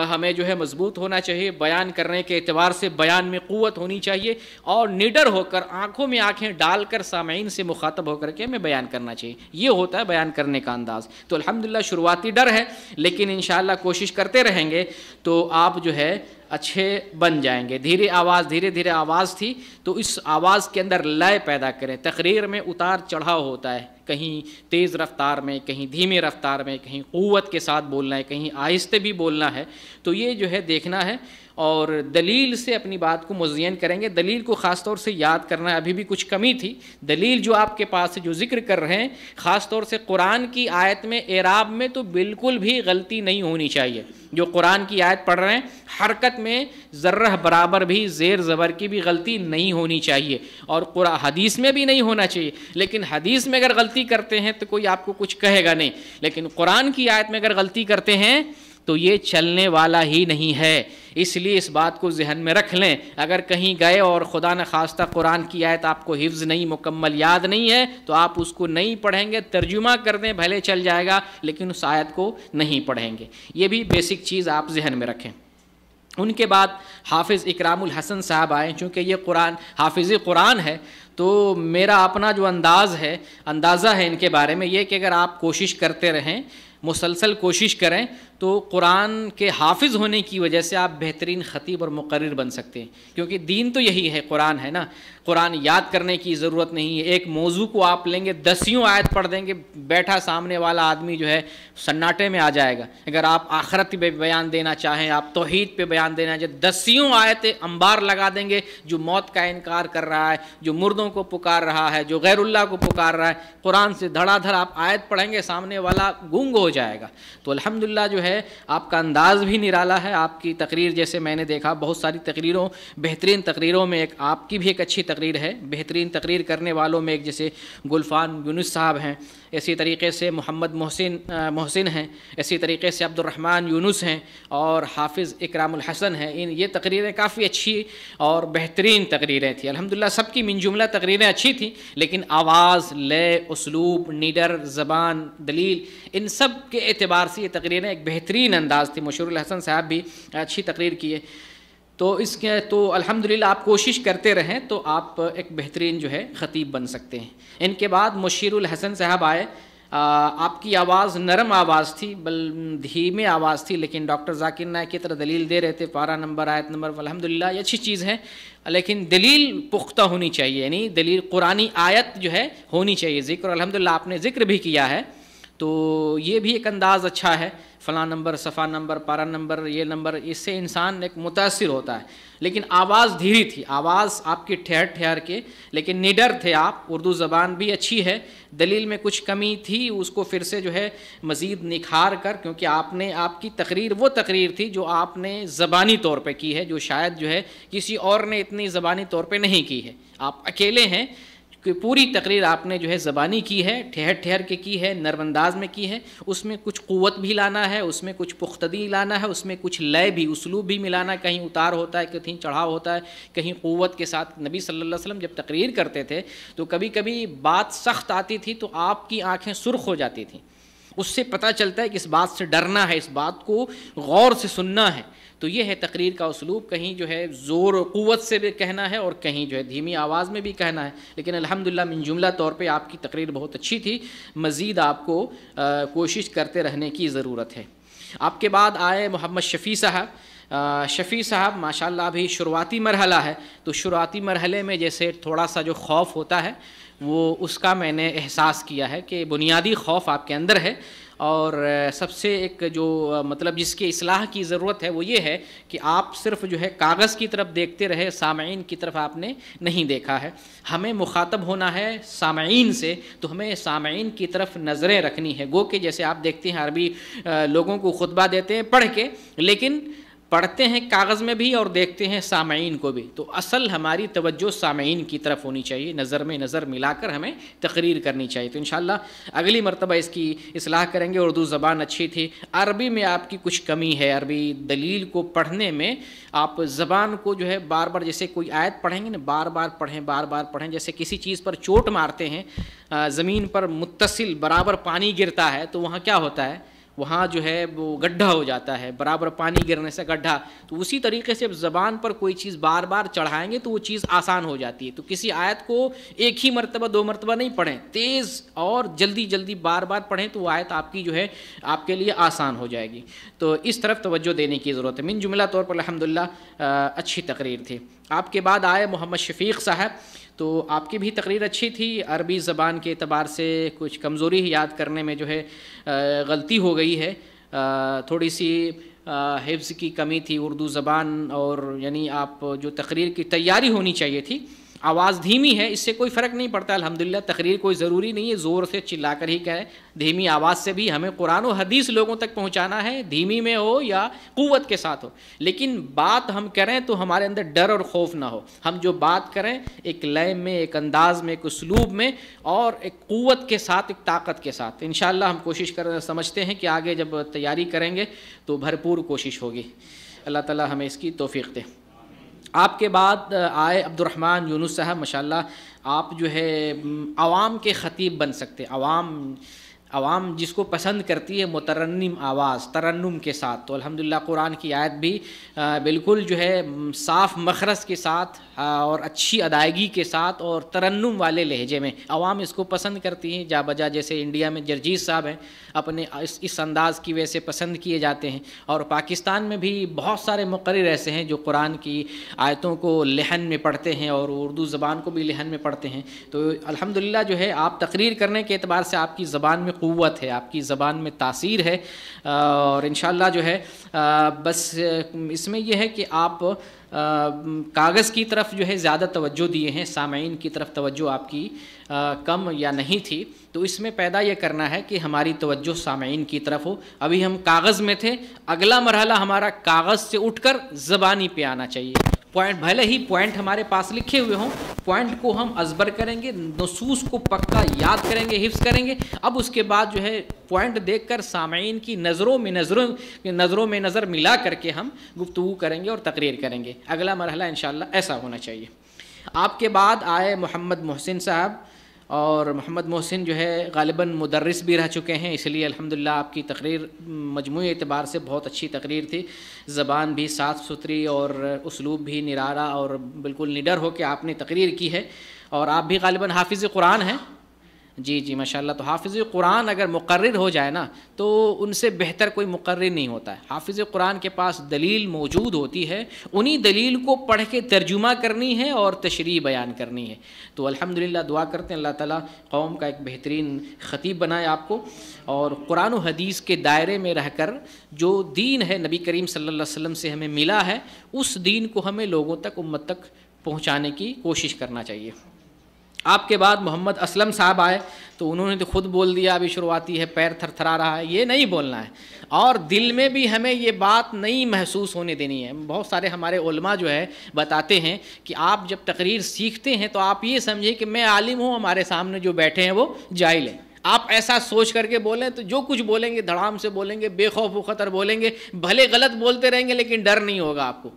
ہمیں جو ہے مضبوط ہونا چاہیے، بیان کرنے کے اعتبار سے بیان میں قوت ہونی چاہیے، اور نڈر ہو کر آنکھوں میں آنکھیں ڈال کر سامعین سے مخاطب ہو کر کے ہمیں بیان کرنا چاہیے۔ یہ ہوتا ہے بیان کرنے کا انداز۔ تو الحمدللہ شروعاتی ڈر ہے، لیکن انشاءاللہ کوشش کرتے رہیں گے تو آپ جو ہے اچھے بن جائیں گے۔ دھیرے دھیرے آواز تھی، تو اس آواز کے اندر لے پیدا کریں۔ تقریر میں اتار چڑھاؤ ہوتا ہے، کہیں تیز رفتار میں، کہیں دھیمے رفتار میں، کہیں قوت کے ساتھ بولنا ہے، کہیں آہستہ بھی بولنا ہے، تو یہ جو ہے دیکھنا ہے، اور دلیل سے اپنی بات کو مزین کریں گے۔ دلیل کو خاص طور سے یاد کرنا ہے، ابھی بھی کچھ کمی تھی۔ دلیل جو آپ کے پاس جو ذکر کر رہے ہیں، خاص طور سے قرآن کی آیت میں اعراب میں تو بالکل بھی غلطی نہیں ہونی چاہیے۔ جو قرآن کی آیت پڑھ رہے ہیں، حرکت میں ذرہ برابر بھی زیر زبر کی بھی غلطی نہیں ہونی چاہیے، اور حدیث میں بھی نہیں ہونا چاہیے۔ لیکن حدیث میں اگر غلطی کرتے ہیں تو کوئی آپ کو کچھ کہے گا نہیں، لیکن قرآن کی آیت میں اگر غلطی کرتے ہیں تو یہ چلنے والا ہی نہیں ہے۔ اس لیے اس بات کو ذہن میں رکھ لیں، اگر کہیں گئے اور خدا نخواستہ قرآن کی آیت آپ کو حفظ نہیں، مکمل یاد نہیں ہے، تو آپ اس کو نہیں پڑھیں گے، ترجمہ کر دیں بھلے چل جائے گا، لیکن اس آیت کو نہیں پڑھیں گے۔ یہ بھی بیسک چیز آپ ذہن میں رکھیں۔ ان کے بعد حافظ اکرام الحسن صاحب آئے، چونکہ یہ حافظ قرآن ہے، تو میرا اپنا جو اندازہ ہے ان کے بارے میں یہ کہ اگر آپ کوشش کرتے رہیں، مسلسل کوشش کریں، تو قرآن کے حافظ ہونے کی وجہ سے آپ بہترین خطیب اور مقرر بن سکتے ہیں، کیونکہ دین تو یہی ہے، قرآن ہے نا۔ قرآن یاد کرنے کی ضرورت نہیں ہے، ایک موضوع کو آپ لیں گے، 10 آیت پڑھ دیں گے، بیٹھا سامنے والا آدمی جو ہے سناٹے میں آ جائے گا۔ اگر آپ آخرت پہ بیان دینا چاہیں، آپ توحید پہ بیان دینا چاہیں، 10 آیتیں انبار لگا دیں گے۔ جو موت کا انکار کر رہا ہے، جو مردوں کو پکار رہا ہے، جو غیر اللہ کو پکار رہا ہے، قرآن سے دھڑا دھڑ آپ آیت پڑھیں گے، سامنے والا گونگ ہو جائے گا۔ تو الحمدللہ جو ہے آپ کا انداز بھی نرالا ہے۔ آپ کی تقریر جیسے میں نے دیکھا بہت ساری بہترین تقریروں میں ایک آپ کی بھی ایک اچھی تقریر ہے۔ بہترین تقریر کرنے والوں میں ایک جیسے گلفان یونس صاحب ہیں، اسی طریقے سے محمد محسن ہیں، اسی طریقے سے عبد الرحمن یونس ہیں، اور حافظ اکرام الحسن ہیں۔ یہ تقریریں کافی اچھی اور بہترین تقریریں تھیں۔ الحمدللہ سب کی من جملہ تقریریں اچھی تھیں، لیکن آواز، لے، اسلوب، نیڈر، زبان، دلیل، ان سب کے اعتبار سے یہ تقریریں ایک بہترین انداز تھی۔ مشہور الحسن صاحب بھی اچھی تقریر کیے۔ تو اس کے تو الحمدللہ آپ کوشش کرتے رہیں تو آپ ایک بہترین جو ہے خطیب بن سکتے ہیں۔ ان کے بعد مشیر الحسن صاحب آئے، آپ کی آواز نرم آواز تھی، دھیمے آواز تھی، لیکن ڈاکٹر ذاکر نائک کی طرح دلیل دے رہے تھے، پارہ نمبر آیت نمبر، الحمدللہ یہ اچھی چیز ہے، لیکن دلیل پختہ ہونی چاہیے، یعنی دلیل قرآنی آیت جو ہے ہونی چاہیے۔ ذکر الحمدللہ آپ نے ذکر بھی کیا ہے، تو یہ بھی ایک انداز اچھا ہے، فلاں نمبر، صفحہ نمبر، پارہ نمبر، یہ نمبر، اس سے انسان ایک متاثر ہوتا ہے۔ لیکن آواز دھیری تھی، آواز آپ کی ٹھہر ٹھہر کے، لیکن نڈر تھے آپ۔ اردو زبان بھی اچھی ہے، دلیل میں کچھ کمی تھی، اس کو پھر سے جو ہے مزید نکھار کر، کیونکہ آپ کی تقریر وہ تقریر تھی جو آپ نے زبانی طور پہ کی ہے، جو شاید جو ہے کسی اور نے اتنی زبانی طور پہ نہیں کی ہے۔ آپ اکیلے ہیں کہ پوری تقریر آپ نے جو ہے زبانی کی ہے، ٹھہر ٹھہر کے کی ہے، نرم انداز میں کی ہے۔ اس میں کچھ قوت بھی لانا ہے، اس میں کچھ پختگی لانا ہے، اس میں کچھ لے بھی، اسلوب بھی ملانا ہے، کہیں اتار ہوتا ہے، کہیں چڑھاؤ ہوتا ہے، کہیں قوت کے ساتھ۔ نبی صلی اللہ علیہ وسلم جب تقریر کرتے تھے تو کبھی کبھی بات سخت آتی تھی تو آپ کی آنکھیں سرخ ہو جاتی تھیں، اس سے پتہ چلتا ہے کہ اس بات سے ڈرنا ہے، اس بات کو غور سے سننا ہے۔ تو یہ ہے تقریر کا اسلوب، کہیں جو ہے زور و قوت سے بھی کہنا ہے اور کہیں جو ہے دھیمی آواز میں بھی کہنا ہے، لیکن الحمدللہ من جملہ طور پہ آپ کی تقریر بہت اچھی تھی، مزید آپ کو کوشش کرتے رہنے کی ضرورت ہے۔ آپ کے بعد آئے محمد شفیع صاحب۔ شفیع صاحب ماشاءاللہ ابھی شروعاتی مرحلہ ہے، تو شروعاتی مرحلے میں جیسے تھوڑا سا جو خوف ہوتا ہے وہ اس کا میں نے احساس کیا ہے کہ بنیادی خوف آپ کے اندر ہے، اور سب سے ایک جو مطلب جس کی اصلاح کی ضرورت ہے وہ یہ ہے کہ آپ صرف جو ہے کاغذ کی طرف دیکھتے رہے، سامعین کی طرف آپ نے نہیں دیکھا ہے۔ ہمیں مخاطب ہونا ہے سامعین سے، تو ہمیں سامعین کی طرف نظریں رکھنی ہے۔ گو کہ جیسے آپ دیکھتے ہیں عربی لوگوں کو خطبہ دیتے ہیں پڑھ کے، لیکن پڑھتے ہیں کاغذ میں بھی اور دیکھتے ہیں سامعین کو بھی، تو اصل ہماری توجہ سامعین کی طرف ہونی چاہیے، نظر میں نظر ملا کر ہمیں تقریر کرنی چاہیے۔ تو انشاءاللہ اگلی مرتبہ اس کی اصلاح کریں گے۔ اردو زبان اچھی تھی، عربی میں آپ کی کچھ کمی ہے، عربی دلیل کو پڑھنے میں آپ زبان کو جو ہے بار بار، جیسے کوئی آیت پڑھیں گے نا، بار بار پڑھیں، جیسے کسی چیز پر چوٹ مارتے ہیں، زمین پر متصل برابر پانی گرتا ہے تو وہاں کیا ہوتا ہے، وہاں جو ہے وہ گڈھا ہو جاتا ہے، برابر پانی گرنے سے گڈھا۔ تو اسی طریقے سے زبان پر کوئی چیز بار بار چڑھائیں گے تو وہ چیز آسان ہو جاتی ہے۔ تو کسی آیت کو ایک ہی مرتبہ 2 مرتبہ نہیں پڑھیں، تیز اور جلدی بار بار پڑھیں تو وہ آیت آپ کی جو ہے آپ کے لیے آسان ہو جائے گی۔ تو اس طرف توجہ دینے کی ضرورت ہے۔ من جملہ طور پر الحمدللہ اچھی تقریر تھی۔ آپ کے بعد آئے محمد شفیق صاحب، تو آپ کی بھی تقریر اچھی تھی، عربی زبان کے اعتبار سے کچھ کمزوری یاد کرنے میں جو ہے غلطی ہو گئی ہے، تھوڑی سی حفظ کی کمی تھی اردو زبان، اور یعنی آپ جو تقریر کی تیاری ہونی چاہیے تھی، آواز دھیمی ہے، اس سے کوئی فرق نہیں پڑتا الحمدللہ۔ تقریر کوئی ضروری نہیں ہے زور سے چلا کر ہی کہیں، دھیمی آواز سے بھی ہمیں قرآن و حدیث لوگوں تک پہنچانا ہے، دھیمی میں ہو یا قوت کے ساتھ ہو، لیکن بات ہم کریں تو ہمارے اندر ڈر اور خوف نہ ہو۔ ہم جو بات کریں ایک لے میں، ایک انداز میں، ایک اسلوب میں، اور ایک قوت کے ساتھ، ایک طاقت کے ساتھ۔ انشاءاللہ ہم کوشش سمجھتے ہیں کہ آگے جب تیاری کریں گے تو بھرپور کوشش ہوگی۔ اللہ تعالی ہمیں اس کی توفیق دے۔ آپ کے بعد آئے عبد الرحمن یونس صاحب، ماشاءاللہ آپ جو ہے عوام کے خطیب بن سکتے، عوام جس کو پسند کرتی ہے مترنم آواز، ترنم کے ساتھ، تو الحمدللہ قرآن کی آیت بھی بالکل جو ہے صاف مخرج کے ساتھ اور اچھی ادائیگی کے ساتھ اور ترنم والے لہجے میں عوام اس کو پسند کرتی ہیں۔ جا بجا جیسے انڈیا میں جرجیت صاحب ہیں، اپنے اس انداز کی وجہ سے پسند کیے جاتے ہیں، اور پاکستان میں بھی بہت سارے مقرر ایسے ہیں جو قرآن کی آیتوں کو لحن میں پڑھتے ہیں اور اردو زبان کو بھی لحن میں پڑھتے ہیں۔ تو الحمدللہ جو ہے آپ تقریر کرنے کے اعتبار سے آپ کی زبان میں قوت ہے، آپ کی زبان میں تاثیر ہے، اور انشاءاللہ جو ہے بس اس میں یہ ہے کہ آپ کاغذ کی طرف جو ہے زیادہ توجہ دیے ہیں، سامعین کی طرف توجہ آپ کی کم یا نہیں تھی، تو اس میں پیدا یہ کرنا ہے کہ ہماری توجہ سامعین کی طرف ہو۔ ابھی ہم کاغذ میں تھے، اگلا مرحلہ ہمارا کاغذ سے اٹھ کر زبانی پہ آنا چاہیے۔ پوائنٹ بھلے ہی پوائنٹ ہمارے پاس لکھے ہوئے ہوں، پوائنٹ کو ہم ازبر کریں گے، نصوص کو پکا یاد کریں گے، حفظ کریں گے۔ اب اس کے بعد جو ہے پوائنٹ دیکھ کر سامعین کی نظروں میں نظر ملا کر کے ہم گفتگو کریں گے اور تقریر کریں گے۔ اگلا مرحلہ انشاءاللہ ایسا ہونا چاہیے۔ آپ کے بعد آئے محمد محسن صاحب، اور محمد محسن جو ہے غالباً مدرس بھی رہ چکے ہیں، اس لیے الحمدللہ آپ کی تقریر مجموعی اعتبار سے بہت اچھی تقریر تھی، زبان بھی صاف ستھری اور اسلوب بھی نرارا اور بالکل نڈر ہو کے آپ نے تقریر کی ہے، اور آپ بھی غالباً حافظ قرآن ہیں۔ جی جی ماشاءاللہ، تو حافظ قرآن اگر مقرر ہو جائے نا تو ان سے بہتر کوئی مقرر نہیں ہوتا ہے۔ حافظ قرآن کے پاس دلیل موجود ہوتی ہے، انہی دلیل کو پڑھ کے ترجمہ کرنی ہے اور تشریح بیان کرنی ہے۔ تو الحمدللہ دعا کرتے ہیں اللہ تعالیٰ قوم کا ایک بہترین خطیب بنائے آپ کو، اور قرآن و حدیث کے دائرے میں رہ کر جو دین ہے نبی کریم صلی اللہ علیہ وسلم سے ہمیں ملا ہے، اس دین کو ہمیں لوگوں تک، امت تک پہنچانے کی کوشش کرنا چاہیے۔ آپ کے بعد محمد اسلم صاحب آئے تو انہوں نے تو خود بول دیا، ابھی شروعاتی ہے، پیر تھر تھرا رہا ہے، یہ نہیں بولنا ہے، اور دل میں بھی ہمیں یہ بات نہیں محسوس ہونے دینی ہے۔ بہت سارے ہمارے علماء جو ہے بتاتے ہیں کہ آپ جب تقریر سیکھتے ہیں تو آپ یہ سمجھیں کہ میں عالم ہوں، ہمارے سامنے جو بیٹھے ہیں وہ جاہل ہیں۔ آپ ایسا سوچ کر کے بولیں تو جو کچھ بولیں گے دھڑام سے بولیں گے، بے خوف و خطر بولیں گے، بھلے غلط بولتے رہیں گے لیکن ڈر نہیں ہوگا آپ کو۔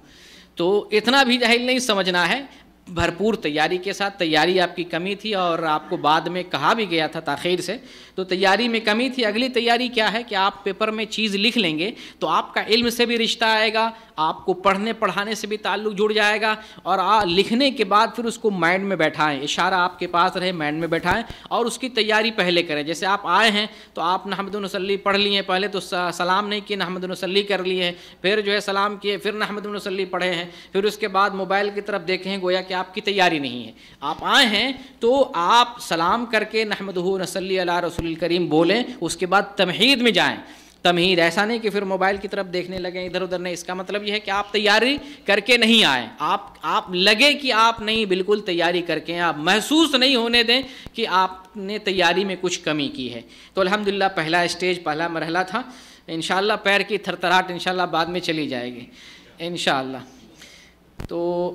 تو اتنا بھی جاہل نہیں سمجھنا ہے، بھرپور تیاری کے ساتھ۔ تیاری آپ کی کمی تھی اور آپ کو بعد میں کہا بھی گیا تھا تاخیر سے، تو تیاری میں کمی تھی۔ اگلی تیاری کیا ہے کہ آپ پیپر میں چیز لکھ لیں گے تو آپ کا علم سے بھی رشتہ آئے گا، آپ کو پڑھنے پڑھانے سے بھی تعلق جڑ جائے گا، اور لکھنے کے بعد پھر اس کو مائنڈ میں بیٹھائیں، اشارہ آپ کے پاس رہے، مائنڈ میں بیٹھائیں، اور اس کی تیاری پہلے کریں۔ جیسے آپ آئے ہیں تو آپ نحمد و نصلی پڑھ لیے، پہلے تو سلام نہیں کیے، نحمد و نصلی کر لیے ہیں، پھر جو ہے سلام کیے، پھر نحمد و نصلی پڑھے ہیں، پھر اس کے بعد موبائل کی طرف دیکھیں، گویا کہ آپ کی تیاری نہیں ہے۔ آپ آئے ہیں تو آپ سلام کر کے نحمدہ و نصلی علی رسول الکریم بولیں، اس کے بعد تمہید میں جائیں۔ تمہید ایسا نہیں کہ پھر موبائل کی طرف دیکھنے لگیں، ادھر ادھر نہیں، اس کا مطلب یہ ہے کہ آپ تیاری کر کے نہیں آئیں، آپ لگے کہ آپ نہیں بالکل تیاری کر کے، آپ محسوس نہیں ہونے دیں کہ آپ نے تیاری میں کچھ کمی کی ہے۔ تو الحمدللہ پہلا اسٹیج، پہلا مرحلہ تھا۔ انشاءاللہ پیر کی تھرتھراہٹ انشاءاللہ بعد میں چلی جائے گی انشاءاللہ۔ تو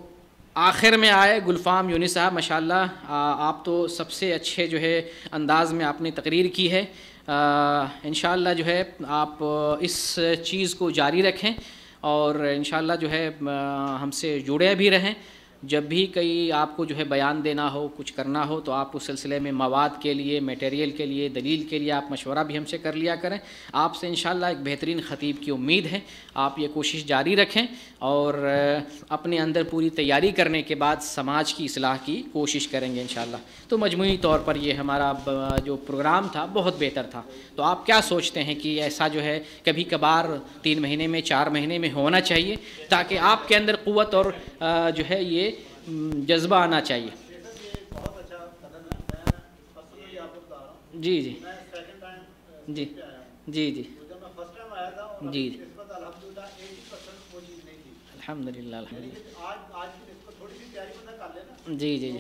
آخر میں آئے گلفام یونس صاحب، ماشاءاللہ آپ تو سب سے اچھے جو ہے انداز میں آپ نے تقریر کی ہے۔ انشاءاللہ جو ہے آپ اس چیز کو جاری رکھیں، اور انشاءاللہ جو ہے ہم سے جڑے بھی رہیں۔ جب بھی کئی آپ کو جو ہے بیان دینا ہو، کچھ کرنا ہو، تو آپ اس سلسلے میں مواد کے لیے، میٹیریل کے لیے، دلیل کے لیے آپ مشورہ بھی ہم سے کر لیا کریں۔ آپ سے انشاءاللہ ایک بہترین خطیب کی امید ہے، آپ یہ کوشش جاری رکھیں، اور اپنے اندر پوری تیاری کرنے کے بعد سماج کی اصلاح کی کوشش کریں گے انشاءاللہ۔ تو مجموعی طور پر یہ ہمارا جو پروگرام تھا بہت بہتر تھا۔ تو آپ کیا سوچتے ہیں کہ ایسا جو ہے کبھی کبھار 3 مہینے میں، 4 مہینے میں ہونا چاہیے، تاکہ آپ کے اندر قوت اور جو ہے یہ جذبہ آنا چاہیے۔ جی جی جی جی جی جی الحمدللہ الحمدللہ جی جی جی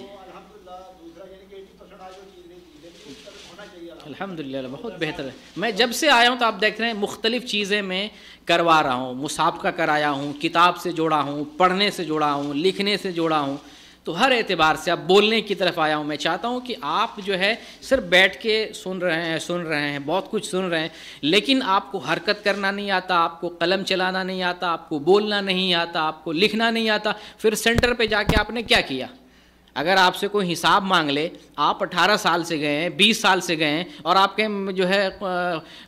الحمدللہ بہت بہتر ہے۔ میں جب سے آیا ہوں تو آپ دیکھ رہے ہیں مختلف چیزیں میں کروا رہا ہوں، مسابقہ کرایا ہوں، کتاب سے جوڑا ہوں، پڑھنے سے جوڑا ہوں، لکھنے سے جوڑا ہوں، تو ہر اعتبار سے اب بولنے کی طرف آیا ہوں۔ میں چاہتا ہوں کہ آپ جو ہے صرف بیٹھ کے سن رہے ہیں بہت کچھ سن رہے ہیں، لیکن آپ کو حرکت کرنا نہیں آتا، آپ کو قلم چلانا نہیں آتا، آپ کو بولنا نہیں آتا، آپ کو لکھنا نہیں آتا، پھر سینٹر پہ جا کے آپ نے کیا کیا؟ اگر آپ سے کوئی حساب مانگ لے، آپ 18 سال سے گئے ہیں، 20 سال سے گئے ہیں، اور آپ کے جو ہے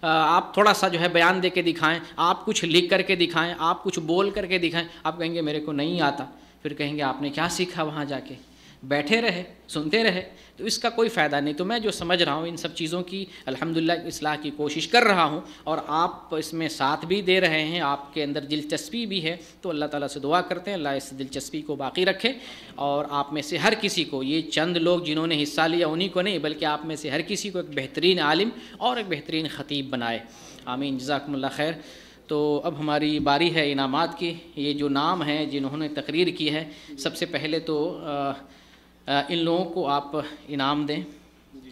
آپ تھوڑا سا جو ہے بیان دے کے دکھائیں، آپ کچھ لکھ کر کے دکھائیں، آپ کچھ بول کر کے دکھائیں، آپ کہیں گے میرے کو نہیں آتا، پھر کہیں گے آپ نے کیا سیکھا وہاں جا کے؟ بیٹھے رہے، سنتے رہے، تو اس کا کوئی فائدہ نہیں۔ تو میں جو سمجھ رہا ہوں ان سب چیزوں کی الحمدللہ اصلاح کی کوشش کر رہا ہوں، اور آپ اس میں ساتھ بھی دے رہے ہیں، آپ کے اندر دلچسپی بھی ہے، تو اللہ تعالیٰ سے دعا کرتے ہیں اللہ اس دلچسپی کو باقی رکھے، اور آپ میں سے ہر کسی کو، یہ چند لوگ جنہوں نے حصہ لیا انہی کو نہیں بلکہ آپ میں سے ہر کسی کو ایک بہترین عالم اور ایک بہترین خطیب بنائے، آمین، جزاکم اللہ خیر۔ تو اب ہماری باری ہے انعامات کی۔ یہ جو نام ہیں جنہوں نے تقریر کی ہے، سب سے پہلے تو ان لوگوں کو آپ انعام دیں،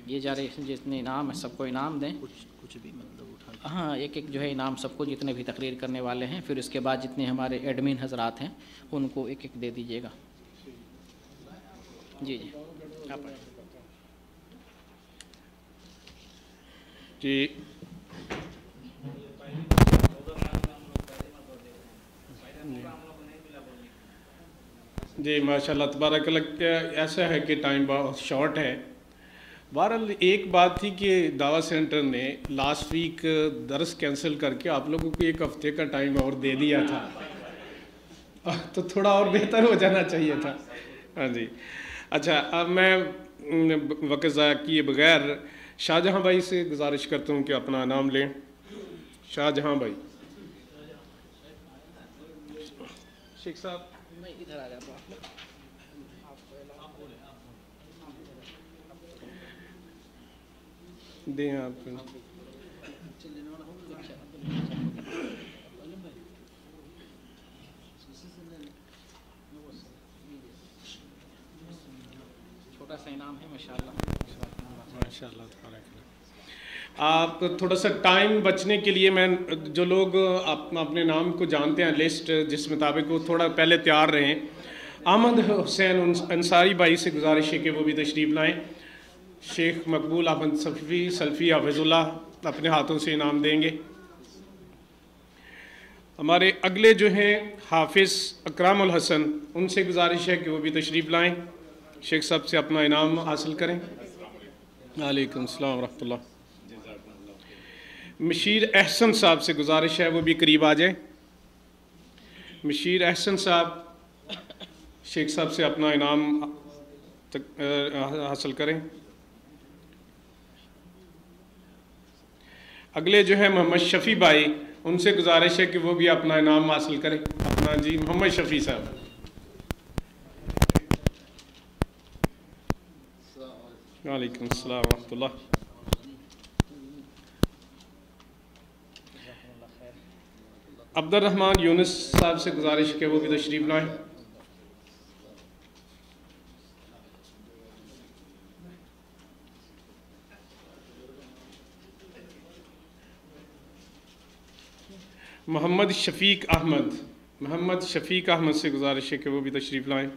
یہ جا رہے جتنے انعام ہیں سب کو انعام دیں، کچھ بھی مطلب ہاں ایک ایک جو ہے انعام سب کو، جتنے بھی تقریر کرنے والے ہیں، پھر اس کے بعد جتنے ہمارے ایڈمن حضرات ہیں ان کو ایک ایک دے دیجیے گا۔ جی جی آپ جی جی ماشاء اللہ تبارک اللہ۔ ایسا ہے کہ ٹائم بہت شارٹ ہے، بہرحال ایک بات تھی کہ دعویٰ سینٹر نے لاسٹ ویک درس کینسل کر کے آپ لوگوں کو ایک ہفتے کا ٹائم اور دے دیا تھا، تو تھوڑا اور بہتر ہو جانا چاہیے تھا. ہاں جی اچھا، اب میں وقت ضائع کیے بغیر شاہ جہاں بھائی سے گزارش کرتا ہوں کہ اپنا نام لیں. شاہ جہاں بھائی. شیخ صاحب ادھر آ جاتا ہوں. دیں آپ. چھوٹا سا انعام ہے ماشاءاللہ. آپ تھوڑا سا ٹائم بچنے کے لیے میں جو لوگ اپنے نام کو جانتے ہیں لسٹ جس مطابق وہ تھوڑا پہلے تیار رہیں. احمد حسین انصاری بھائی سے گزارش ہے کہ وہ بھی تشریف لائیں. شیخ مقبول احمد سلفی حافظ اللہ اپنے ہاتھوں سے انعام دیں گے. ہمارے اگلے جو ہیں حافظ اکرام الحسن، ان سے گزارش ہے کہ وہ بھی تشریف لائیں. شیخ صاحب سے اپنا انعام حاصل کریں. وعلیکم السلام ورحمۃ اللہ. مشیر احسن صاحب سے گزارش ہے وہ بھی قریب آ جائیں. مشیر احسن صاحب شیخ صاحب سے اپنا انعام حاصل کریں. اگلے جو ہے محمد شفیع بھائی، ان سے گزارش ہے کہ وہ بھی اپنا انعام حاصل کریں. اپنا جی محمد شفیع صاحب. وعلیکم السلام ورحمۃ اللہ. عبد الرحمن یونس صاحب سے گزارش ہے کہ وہ بھی تشریف لائیں. محمد شفیق احمد سے گزارش ہے کہ وہ بھی تشریف لائیں.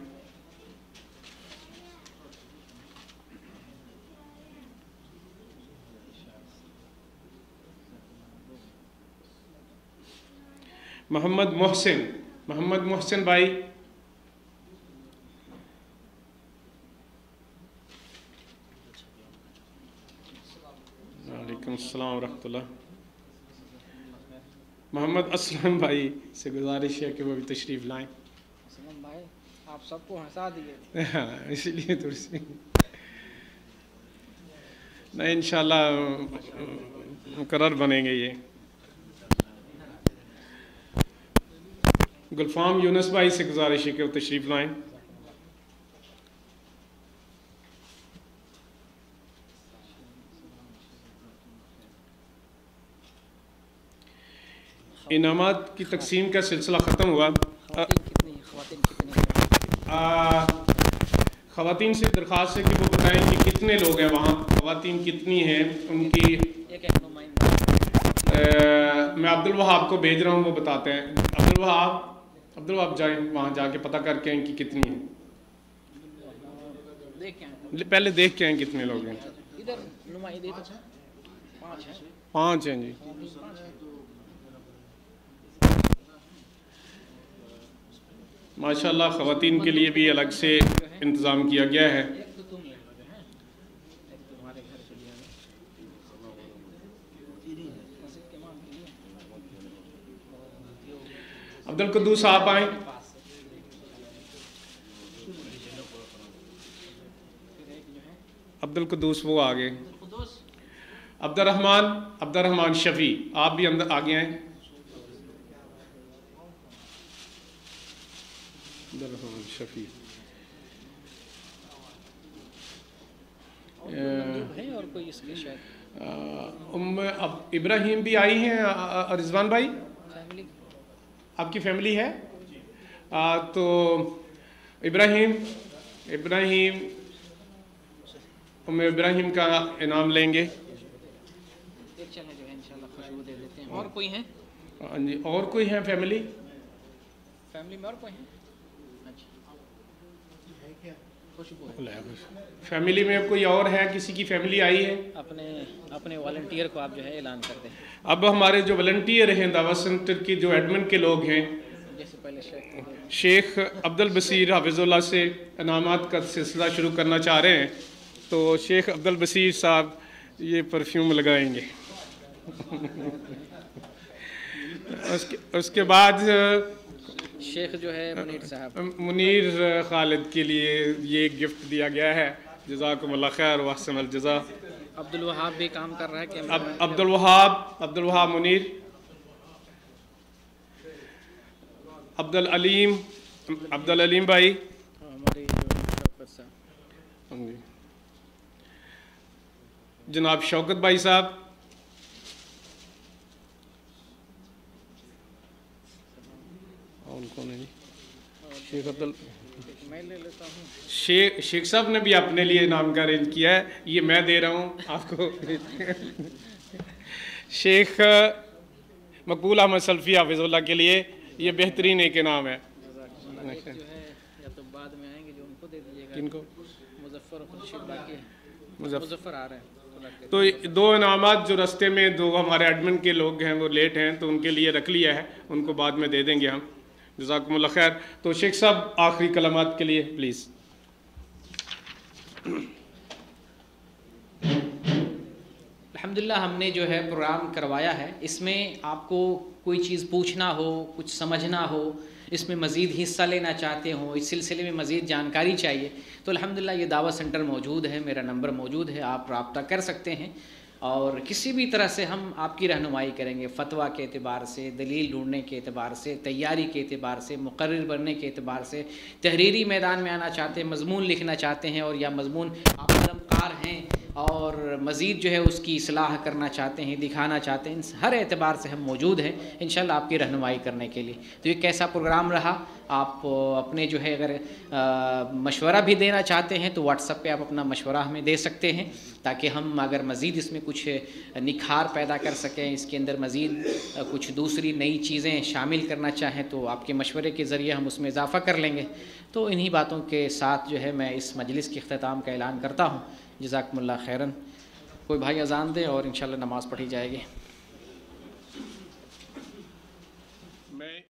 محمد محسن بھائی. وعلیکم السلام ورحمۃ اللہ. محمد اسلم بھائی سے گزارش ہے کہ وہ بھی تشریف لائیں. اسلم بھائی آپ سب کو ہنسا دیے. ہاں اسی لیے تھوڑی سی نہیں، انشاءاللہ مقرر بنیں گے یہ. گلفام یونس بھائی سے گزارش ہے کہ وہ تشریف لائیں. انعامات کی تقسیم کا سلسلہ ختم ہوا. خواتین سے درخواست ہے کہ وہ بتائیں کہ کتنے لوگ ہیں وہاں، خواتین کتنی ہیں ان کی. میں عبد الوہاب کو بھیج رہا ہوں، وہ بتاتے ہیں. عبد الوہاب جائیں وہاں جا کے پتہ کر کے ہیں کہ کتنی ہیں. پہلے دیکھ کے ہیں کتنے لوگ ہیں. ادھر 5 ہیں جی. ماشاءاللہ خواتین کے لیے بھی الگ سے انتظام کیا گیا ہے. عبد القدوس آپ آئیں. عبد القدوس وہ آگے. عبد الرحمن شفیع آپ بھی اندر آگے آئیں. عبد الرحمن شفیع. اور کوئی اس کے شاید ابراہیم بھی آئی ہیں. رضوان بھائی آپ کی فیملی ہے تو ابراہیم کا انعام لیں گے. اور کوئی ہیں؟ ہاں جی اور کوئی ہیں فیملی میں اور کوئی ہیں؟ فیملی میں کوئی اور ہے؟ کسی کی فیملی آئی ہے؟ اپنے والنٹیئر کو آپ جو ہے اعلان کر دیں. اب ہمارے جو والنٹیئر ہیں دعویٰ سینٹر کی جو ایڈمن کے لوگ ہیں، جیسے پہلے شیخ عبد البصیر حافظ اللہ سے انعامات کا سلسلہ شروع کرنا چاہ رہے ہیں. تو شیخ عبد البصیر صاحب یہ پرفیوم لگائیں گے. اس کے بعد شیخ جو ہے منیر صاحب، منیر خالد کے لیے یہ گفٹ دیا گیا ہے. جزاکم اللہ خیر و احسن الجزا. عبد الوہاب بھی کام کر رہا ہے کہ عبد الوہاب منیر. عبد العلیم بھائی. جناب شوکت بھائی صاحب. شیخ صاحب نے بھی اپنے لیے انعام کا ارینج کیا ہے، یہ میں دے رہا ہوں آپ کو. شیخ مقبول احمد سلفی حافظ اللہ کے لیے یہ بہترین ایک انعام ہے. کن کو؟ مظفر آ رہے ہیں. تو 2 انعامات جو رستے میں 2 ہمارے ایڈمن کے لوگ ہیں وہ لیٹ ہیں، تو ان کے لیے رکھ لیا ہے، ان کو بعد میں دے دیں گے ہم. جزاکم اللہ خیر. تو شیخ صاحب آخری کلمات کے لیے پلیز. الحمدللہ ہم نے جو ہے پروگرام کروایا ہے، اس میں آپ کو کوئی چیز پوچھنا ہو، کچھ سمجھنا ہو، اس میں مزید حصہ لینا چاہتے ہوں، اس سلسلے میں مزید جانکاری چاہیے تو الحمدللہ یہ دعوت سینٹر موجود ہے، میرا نمبر موجود ہے، آپ رابطہ کر سکتے ہیں اور کسی بھی طرح سے ہم آپ کی رہنمائی کریں گے، فتویٰ کے اعتبار سے، دلیل ڈھونڈنے کے اعتبار سے، تیاری کے اعتبار سے، مقرر بننے کے اعتبار سے، تحریری میدان میں آنا چاہتے ہیں، مضمون لکھنا چاہتے ہیں اور یا مضمون آپ قلم کار ہیں اور مزید جو ہے اس کی اصلاح کرنا چاہتے ہیں، دکھانا چاہتے ہیں، ہر اعتبار سے ہم موجود ہیں انشاءاللہ آپ کی رہنمائی کرنے کے لیے. تو یہ کیسا پروگرام رہا، آپ اپنے جو ہے اگر مشورہ بھی دینا چاہتے ہیں تو واٹس ایپ پہ آپ اپنا مشورہ ہمیں دے سکتے ہیں تاکہ ہم اگر مزید اس میں کچھ نکھار پیدا کر سکیں، اس کے اندر مزید کچھ دوسری نئی چیزیں شامل کرنا چاہیں تو آپ کے مشورے کے ذریعے ہم اس میں اضافہ کر لیں گے. تو انہی باتوں کے ساتھ جو ہے میں اس مجلس کے اختتام کا اعلان کرتا ہوں. جزاکم اللہ خیرن. کوئی بھائی اذان دے اور انشاءاللہ نماز پڑھی جائے گی.